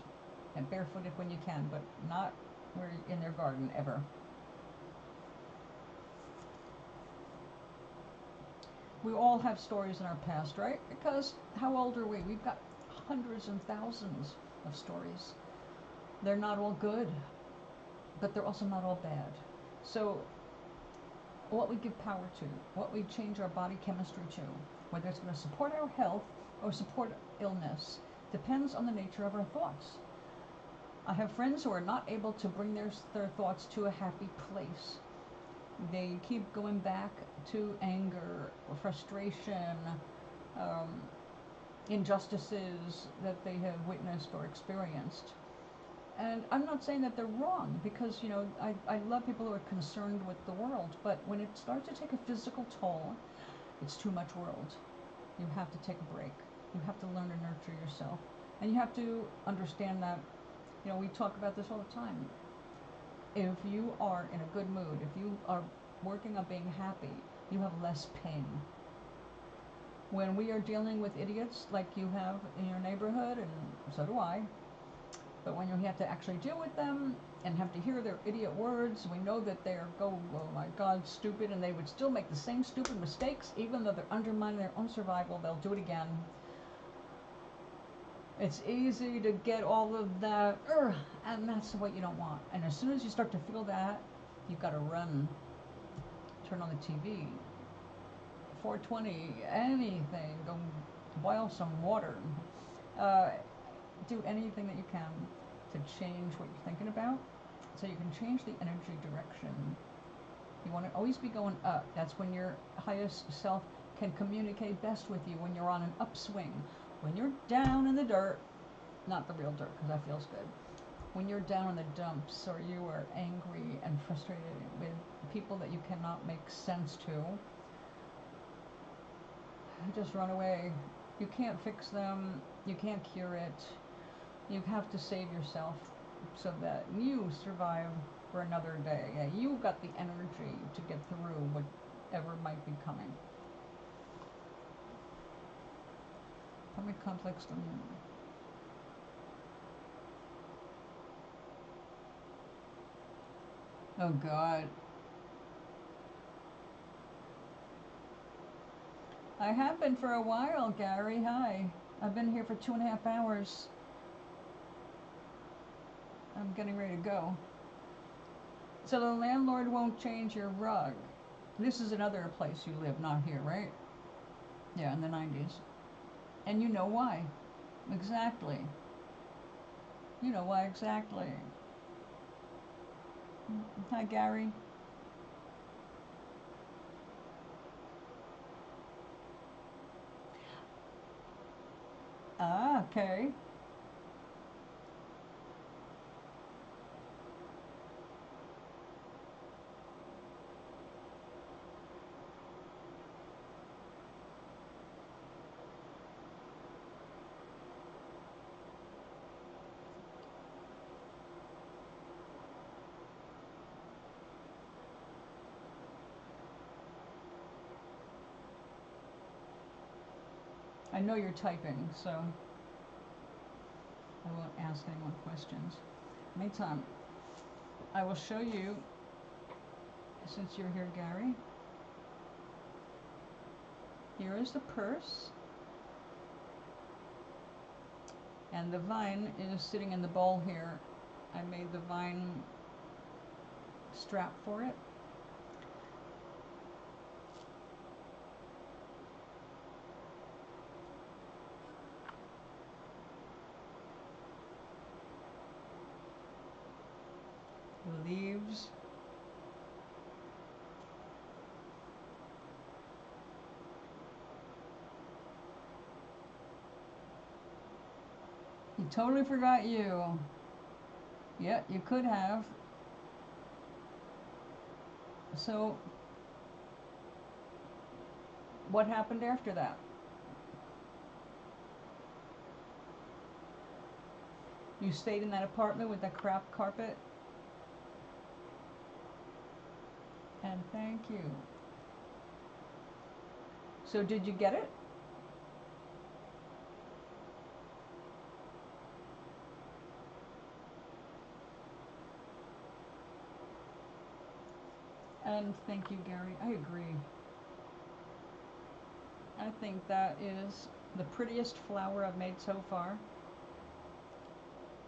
and barefooted when you can, but not where in their garden ever. We all have stories in our past, right? Because how old are we? We've got hundreds and thousands of stories. They're not all good, but they're also not all bad. So what we give power to, what we change our body chemistry to, whether it's going to support our health or support illness, depends on the nature of our thoughts. I have friends who are not able to bring their thoughts to a happy place. They keep going back to anger or frustration, injustices that they have witnessed or experienced. And I'm not saying that they're wrong, because I love people who are concerned with the world, but when it starts to take a physical toll, it's too much world. You have to take a break. You have to learn to nurture yourself. And you have to understand that, we talk about this all the time. If you are in a good mood, if you are working on being happy, you have less pain. When we are dealing with idiots like you have in your neighborhood, and so do I, but when you have to actually deal with them and have to hear their idiot words, we know that they're oh my God, stupid, and they would still make the same stupid mistakes, even though they're undermining their own survival, they'll do it again. It's easy to get all of that, and that's what you don't want. And as soon as you start to feel that, you've got to run. Turn on the TV, 420, anything, go boil some water. Do anything that you can to change what you're thinking about, so you can change the energy direction. You want to always be going up. That's when your highest self can communicate best with you, when you're on an upswing. When you're down in the dirt, not the real dirt, because that feels good. When you're down in the dumps, or you are angry and frustrated with people that you cannot make sense to, just run away. You can't fix them. You can't cure it. You have to save yourself so that you survive for another day. You've got the energy to get through whatever might be coming. Karmic complex domain. Oh God. I have been for a while, Gary. Hi. I've been here for 2.5 hours. I'm getting ready to go. So the landlord won't change your rug. This is another place you live, not here, right? Yeah, in the 90s. And you know why. Exactly. You know why exactly. Hi, Gary. Ah, okay. I know you're typing, so I won't ask any more questions. Meantime, I will show you, since you're here, Gary. Here is the purse. And the vine is sitting in the bowl here. I made the vine strap for it. The leaves. You totally forgot you. Yeah, you could have. So, what happened after that? You stayed in that apartment with that crap carpet? And thank you. So did you get it? And thank you, Gary. I agree. I think that is the prettiest flower I've made so far.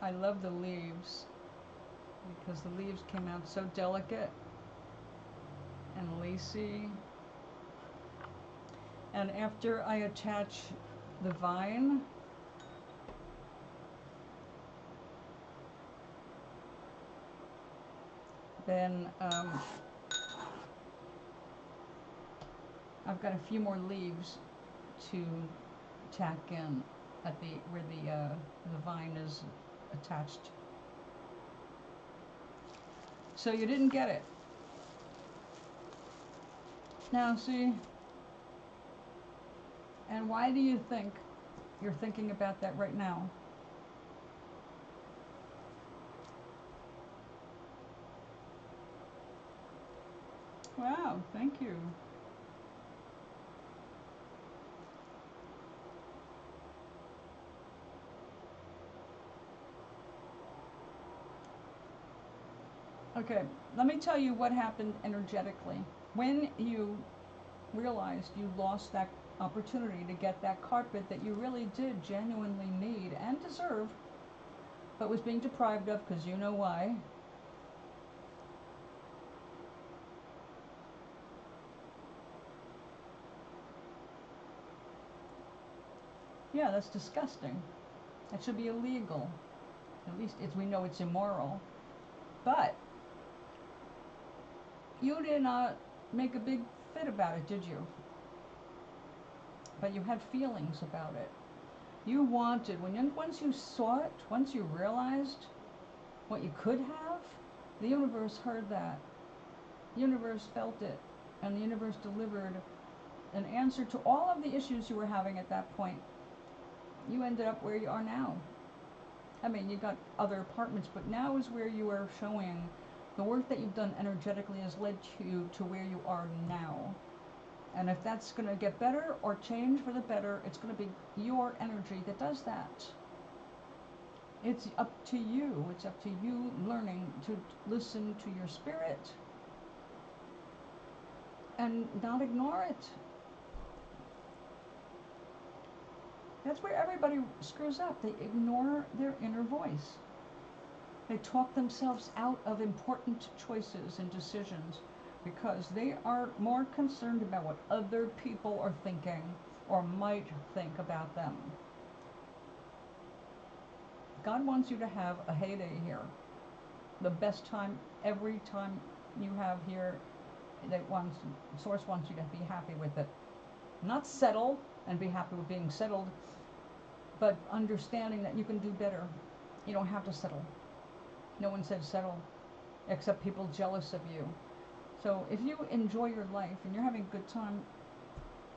I love the leaves because the leaves came out so delicate and lacy. And after I attach the vine, then I've got a few more leaves to tack in at the where the vine is attached. So you didn't get it. Now see, and why do you think you're thinking about that right now? Wow, thank you. Okay, let me tell you what happened energetically. When you realized you lost that opportunity to get that carpet that you really did genuinely need and deserve, but was being deprived of because you know why. Yeah, that's disgusting. That should be illegal. At least we know it's immoral. But you did not make a big fit about it, did you? But you had feelings about it. You wanted, once you saw it, once you realized what you could have, the universe heard that. The universe felt it, and the universe delivered an answer to all of the issues you were having at that point. You ended up where you are now. I mean, you got other apartments, but now is where you are showing the work that you've done energetically has led you to where you are now. And if that's going to get better or change for the better, it's going to be your energy that does that. It's up to you. It's up to you learning to listen to your spirit and not ignore it. That's where everybody screws up. They ignore their inner voice. They talk themselves out of important choices and decisions because they are more concerned about what other people are thinking or might think about them. God wants you to have a heyday here. The best time, every time you have here, Source wants you to be happy with it. Not settle and be happy with being settled, but understanding that you can do better. You don't have to settle. No one said settle, except people jealous of you. So if you enjoy your life and you're having a good time,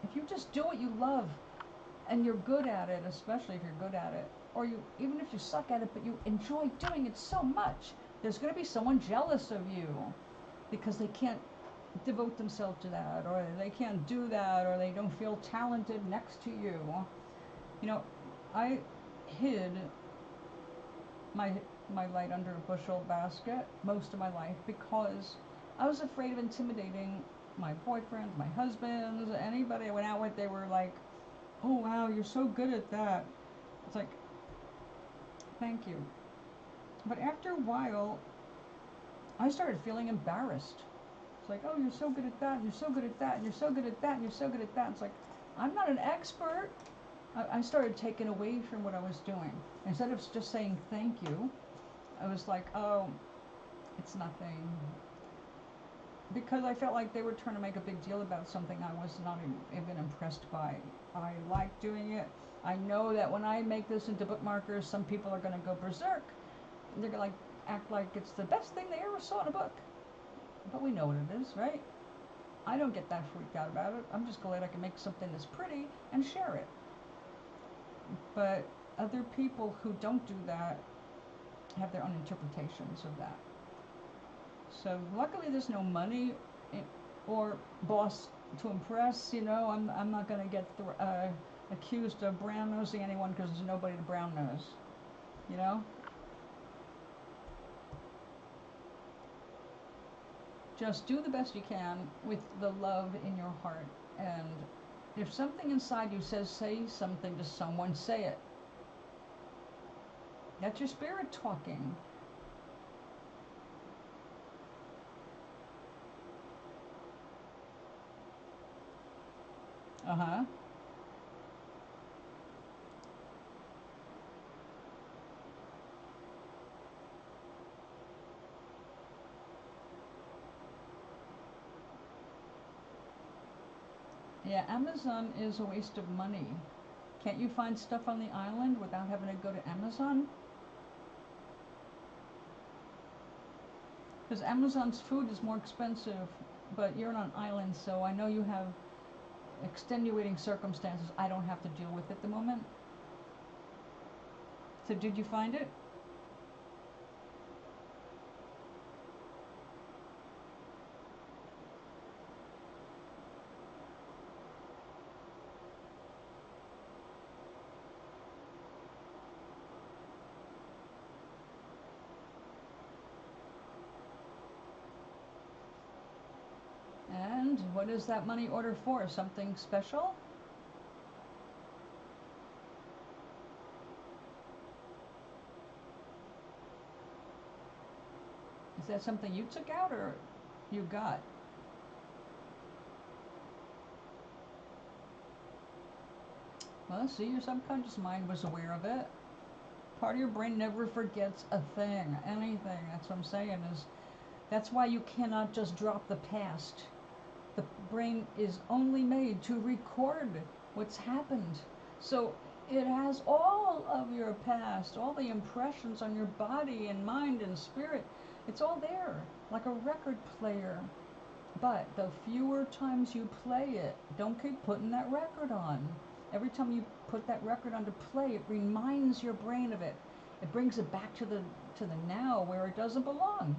if you just do what you love and you're good at it, especially if you're good at it, or even if you suck at it but you enjoy doing it so much, there's going to be someone jealous of you because they can't devote themselves to that, or they can't do that, or they don't feel talented next to you. You know, I hid my my light under a bushel basket most of my life because I was afraid of intimidating my boyfriends, my husbands, anybody I went out with. They were like, "Oh wow, you're so good at that." It's like, thank you. But after a while, I started feeling embarrassed. It's like, oh, you're so good at that, and you're so good at that, and you're so good at that, and you're so good at that. It's like, I'm not an expert. I started taking away from what I was doing. Instead of just saying thank you, I was like, oh, it's nothing. Because I felt like they were trying to make a big deal about something I was not even impressed by. I like doing it. I know that when I make this into bookmarkers, some people are going to go berserk. They're going to act like it's the best thing they ever saw in a book. But we know what it is, right? I don't get that freaked out about it. I'm just glad I can make something that's pretty and share it. But other people who don't do that have their own interpretations of that. So luckily there's no money or boss to impress. You know, I'm not going to get accused of brown nosing anyone because there's nobody to brown nose. You know? Just do the best you can with the love in your heart. And if something inside you says say something to someone, say it. That's your spirit talking. Uh-huh. Yeah, Amazon is a waste of money. Can't you find stuff on the island without having to go to Amazon? Because Amazon's food is more expensive, but you're on an island, so I know you have extenuating circumstances I don't have to deal with at the moment. So did you find it? And what is that money order for? Something special? Is that something you took out or you got? Well, see, your subconscious mind was aware of it. Part of your brain never forgets a thing, anything. That's what I'm saying is that's why you cannot just drop the past. The brain is only made to record what's happened. So it has all of your past, all the impressions on your body and mind and spirit. It's all there, like a record player. But the fewer times you play it, don't keep putting that record on. Every time you put that record on to play, it reminds your brain of it. It brings it back to the now where it doesn't belong.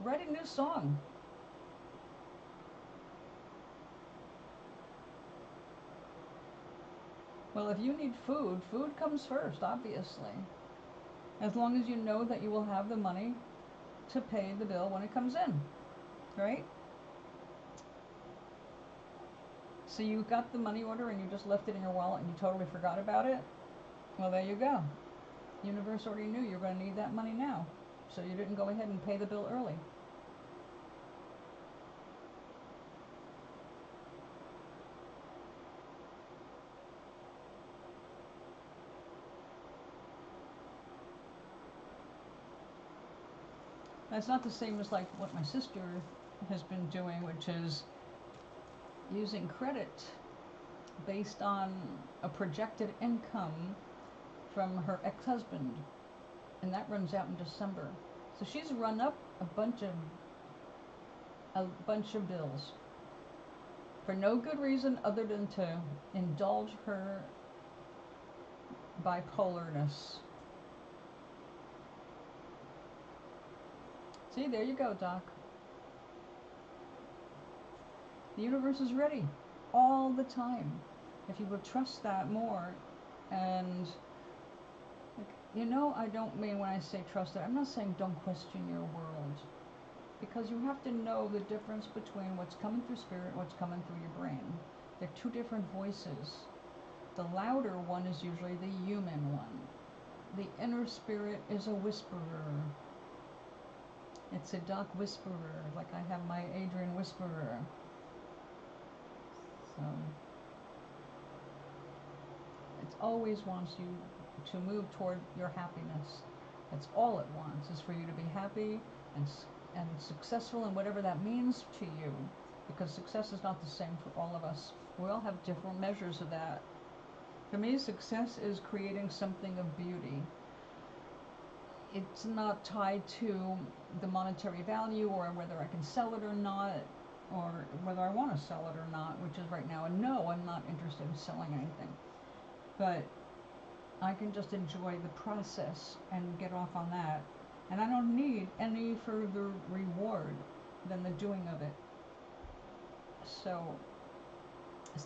Write a new song. Well, if you need food, food comes first, obviously. As long as you know that you will have the money to pay the bill when it comes in, right? So you got the money order and you just left it in your wallet and you totally forgot about it? Well, there you go. The universe already knew you were going to need that money now, so you didn't go ahead and pay the bill early. That's not the same as like what my sister has been doing, which is using credit based on a projected income from her ex-husband, and that runs out in December. So she's run up a bunch of bills for no good reason other than to indulge her bipolarness. See, there you go, Doc. The universe is ready all the time. If you will trust that more, And like, you know, I don't mean when I say trust it, I'm not saying don't question your world. Because you have to know the difference between what's coming through spirit and what's coming through your brain. They're two different voices. The louder one is usually the human one. The inner spirit is a whisperer. It's a dark whisperer, like I have my Adrian whisperer. So it always wants you to move toward your happiness. That's all it wants, is for you to be happy and successful in whatever that means to you. Because success is not the same for all of us. We all have different measures of that. For me, success is creating something of beauty. It's not tied to the monetary value or whether I can sell it or not, or whether I want to sell it or not, which is right now a no. I'm not interested in selling anything. But I can just enjoy the process and get off on that. And I don't need any further reward than the doing of it. So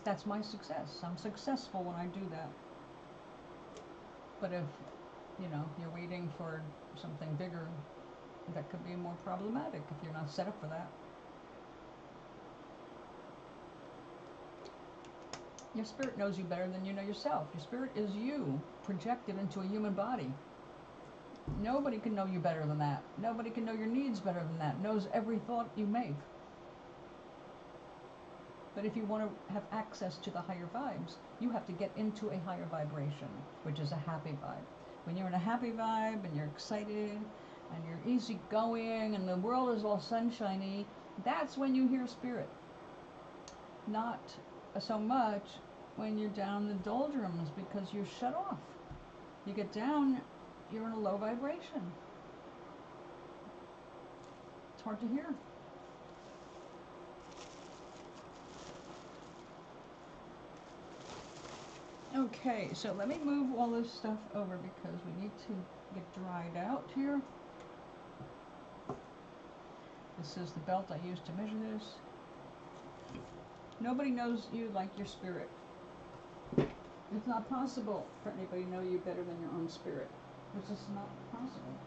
that's my success. I'm successful when I do that. But if, you know, you're waiting for something bigger, that could be more problematic if you're not set up for that. Your spirit knows you better than you know yourself. Your spirit is you projected into a human body. Nobody can know you better than that. Nobody can know your needs better than that. Knows every thought you make. But if you want to have access to the higher vibes, you have to get into a higher vibration, which is a happy vibe. When you're in a happy vibe and you're excited and you're easygoing and the world is all sunshiny, that's when you hear spirit. Not so much when you're down in the doldrums, because you're shut off. You get down, you're in a low vibration. It's hard to hear. Okay, so let me move all this stuff over because we need to get dried out here. This is the belt I used to measure this. Nobody knows you like your spirit. It's not possible for anybody to know you better than your own spirit. It's just not possible.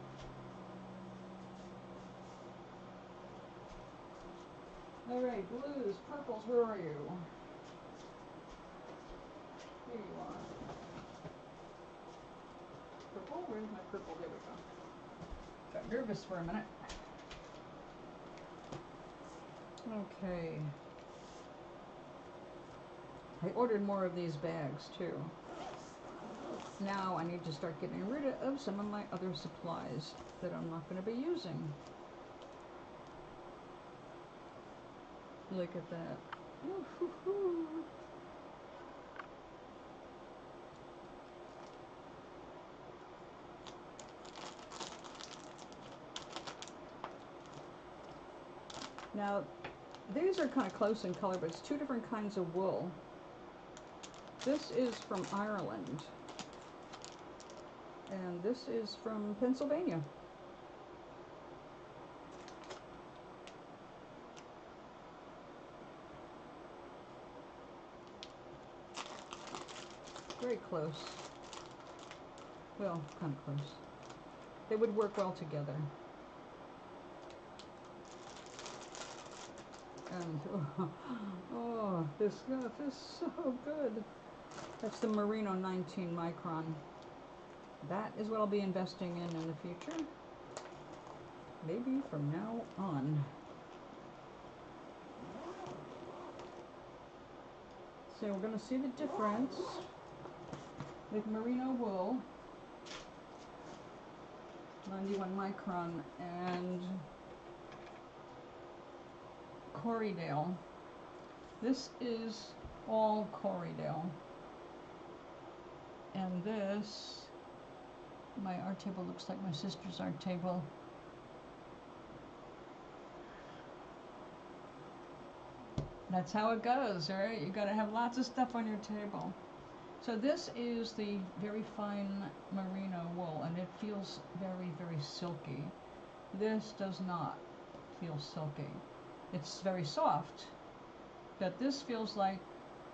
Alright, blues, purples, where are you? Here you are. Purple? Where's my purple? There we go. Got nervous for a minute. Okay. I ordered more of these bags too. Now I need to start getting rid of some of my other supplies that I'm not going to be using. Look at that. Woo-hoo-hoo. Now, these are kind of close in color, but it's two different kinds of wool. This is from Ireland, and this is from Pennsylvania. Very close. Well, kind of close. They would work well together. And oh, this stuff is so good. That's the Merino 19 micron. That is what I'll be investing in the future. Maybe from now on. So we're going to see the difference with merino wool, 91 micron, and Corriedale. This is all Corriedale. And this, my art table looks like my sister's art table. That's how it goes, right? You gotta have lots of stuff on your table. So this is the very fine merino wool, and it feels very, very silky. This does not feel silky. It's very soft, but this feels like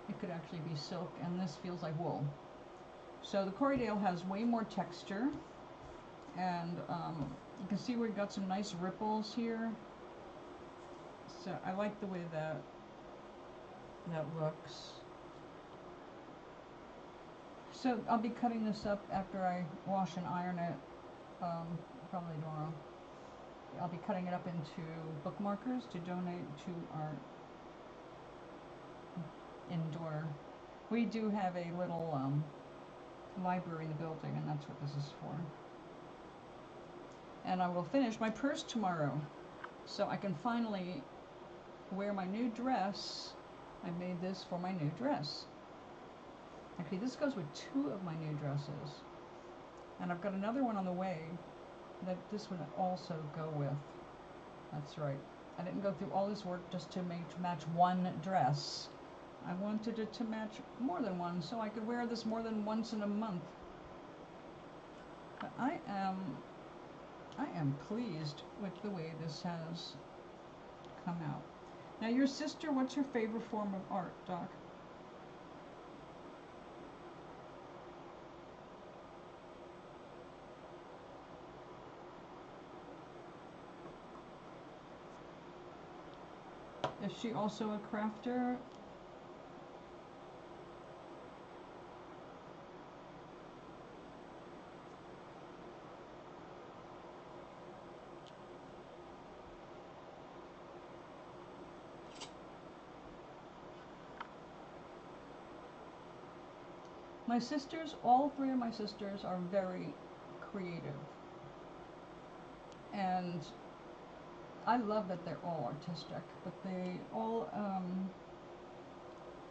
it could actually be silk, and this feels like wool. So the Corriedale has way more texture, and you can see we've got some nice ripples here. So I like the way that looks. So I'll be cutting this up after I wash and iron it, probably tomorrow. I'll be cutting it up into bookmarkers to donate to our indoor. We do have a little library in the building, and that's what this is for. And I will finish my purse tomorrow, so I can finally wear my new dress. I made this for my new dress. Actually, this goes with 2 of my new dresses, and I've got another one on the way that this would also go with. That's right. I didn't go through all this work just to match one dress. I wanted it to match more than one, so I could wear this more than once in a month. But I am pleased with the way this has come out. Now, your sister, what's her favorite form of art, Doc? Is she also a crafter? My sisters, all 3 of my sisters are very creative. And I love that they're all artistic, but they all,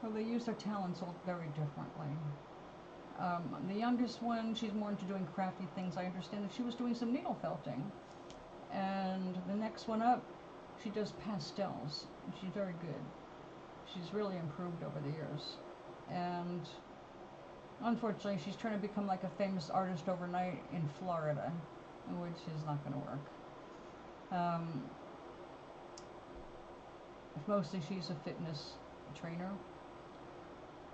well, they use their talents all very differently. The youngest one, she's more into doing crafty things. I understand that she was doing some needle felting. And the next one up, she does pastels. She's very good. She's really improved over the years. And unfortunately, she's trying to become like a famous artist overnight in Florida, which is not going to work. Mostly she's a fitness trainer.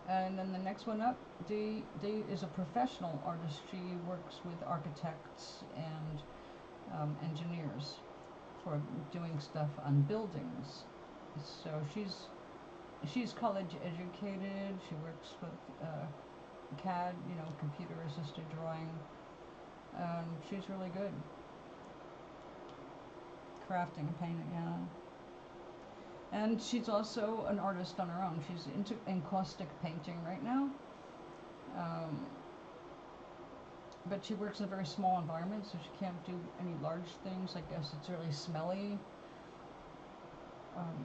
And then the next one up, Dee is a professional artist. She works with architects and engineers for doing stuff on buildings. So she's college educated. She works with CAD, computer assisted drawing. She's really good. Crafting and painting, yeah. And she's also an artist on her own. She's into encaustic painting right now. But she works in a very small environment, so she can't do any large things. I guess it's really smelly.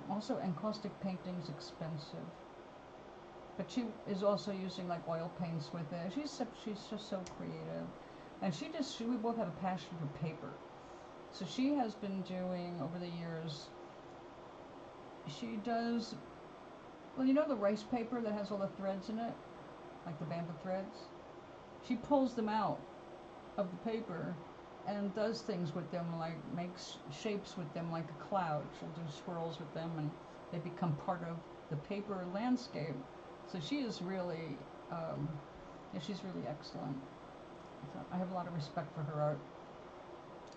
Also, encaustic painting's expensive. But she is also using like oil paints with it. She's just so creative. And we both have a passion for paper. So she has been doing, over the years, she does, well, the rice paper that has all the threads in it, like the bamboo threads? She pulls them out of the paper and does things with them, like makes shapes with them like a cloud. She'll do swirls with them, and they become part of the paper landscape. So she is really, she's really excellent. So I have a lot of respect for her art.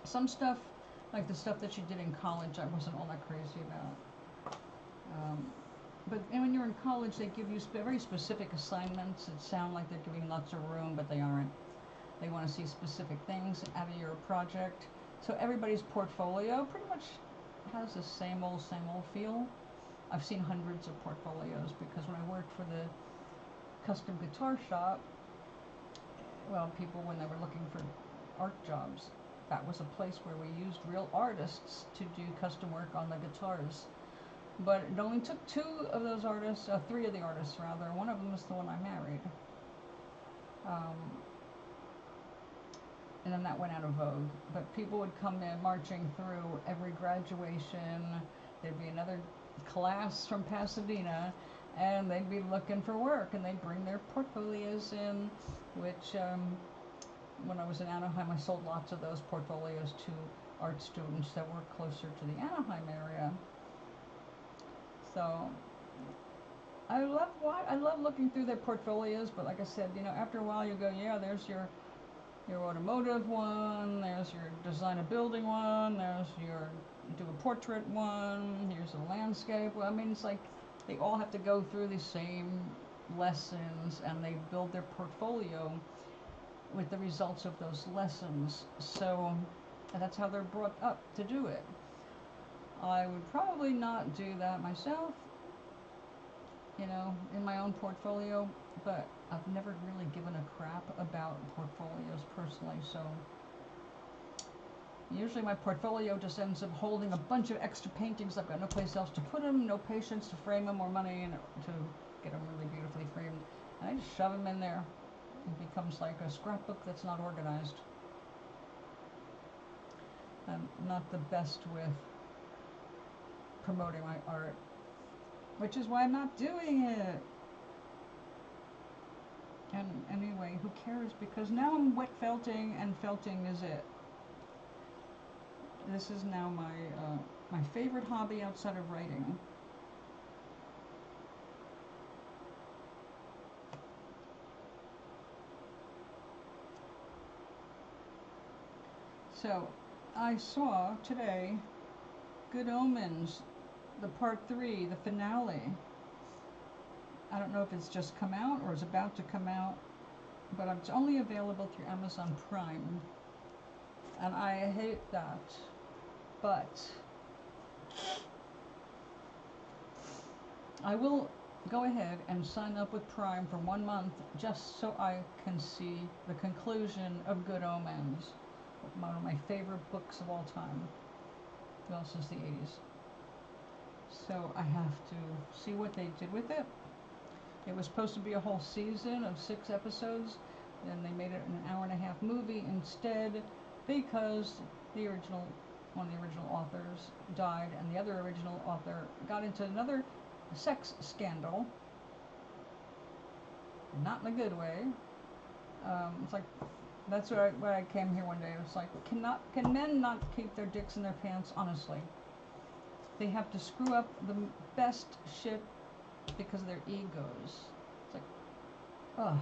Some stuff, like the stuff that she did in college, I wasn't all that crazy about. But when you're in college, they give you very specific assignments that sound like they're giving lots of room, but they aren't. They want to see specific things out of your project. So everybody's portfolio pretty much has the same old feel. I've seen hundreds of portfolios because when I worked for the custom guitar shop, well, people, when they were looking for art jobs, that was a place where we used real artists to do custom work on the guitars. But it only took 2 of those artists, 3 of the artists rather. One of them was the one I married. And then that went out of vogue. But people would come in marching through every graduation. There'd be another class from Pasadena, and they'd be looking for work, and they'd bring their portfolios in, which when I was in Anaheim, I sold lots of those portfolios to art students that were closer to the Anaheim area. So I love looking through their portfolios, but like I said, you know, after a while you go, yeah, there's your automotive one, there's your design a building one, there's your do a portrait one, here's a landscape. Well, I mean, it's like they all have to go through the same lessons and they build their portfolio with the results of those lessons. So that's how they're brought up to do it. I would probably not do that myself, you know, in my own portfolio, but I've never really given a crap about portfolios personally, so usually my portfolio just ends up holding a bunch of extra paintings. I've got no place else to put them, no patience to frame them, or money to get them really beautifully framed, and I just shove them in there. It becomes like a scrapbook that's not organized. I'm not the best with promoting my art, which is why I'm not doing it. And anyway, who cares? Because now I'm wet felting, and felting is it. This is now my favorite hobby outside of writing. So, I saw today Good Omens, the part 3, the finale. I don't know if it's just come out or is about to come out, but it's only available through Amazon Prime. And I hate that. But I will go ahead and sign up with Prime for 1 month just so I can see the conclusion of Good Omens, one of my favorite books of all time, well, since the 80s. So I have to see what they did with it. It was supposed to be a whole season of 6 episodes, then they made it an hour-and-a-half movie instead because one of the original authors died, and the other original author got into another sex scandal, not in a good way. It's like, that's why I came here one day. It was like, can men not keep their dicks in their pants? Honestly, they have to screw up the best shit because of their egos. It's like, ugh.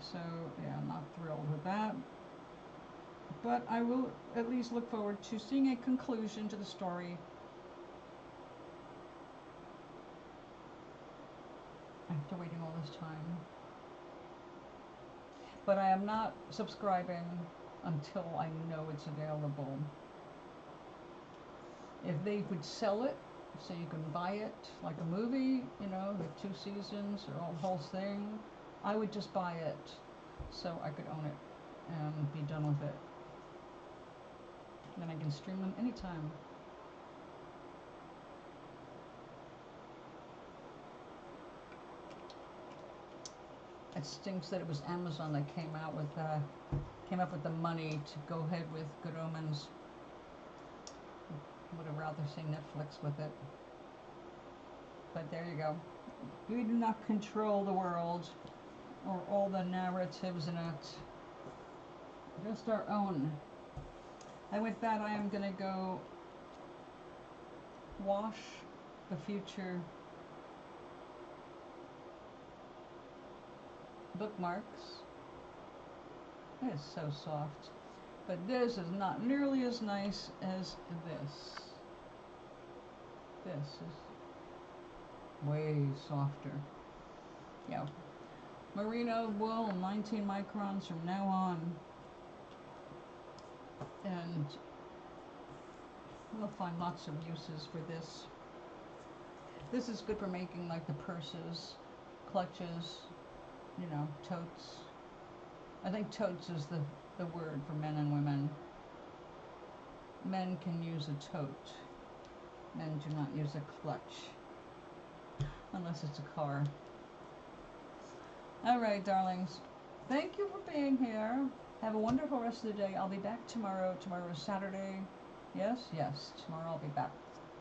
So yeah, I'm not thrilled with that. But I will at least look forward to seeing a conclusion to the story after waiting all this time. But I am not subscribing until I know it's available. If they would sell it, so you can buy it like a movie, you know, with 2 seasons or a whole thing, I would just buy it so I could own it and be done with it. Then I can stream them anytime. It stinks that it was Amazon that came up with the money to go ahead with Good Omens. I would have rather seen Netflix with it. But there you go. We do not control the world or all the narratives in it. Just our own. And with that, I am going to go wash the future bookmarks. It is so soft. But this is not nearly as nice as this. This is way softer. Yeah. Merino wool, 19 microns from now on. And we'll find lots of uses for this. This is good for making like the purses, clutches, you know, totes. I think totes is the word for men and women. Men can use a tote. Men do not use a clutch. Unless it's a car. Alright, darlings. Thank you for being here. Have a wonderful rest of the day. I'll be back tomorrow. Tomorrow is Saturday. Yes, tomorrow I'll be back.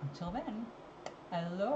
Until then, aloha.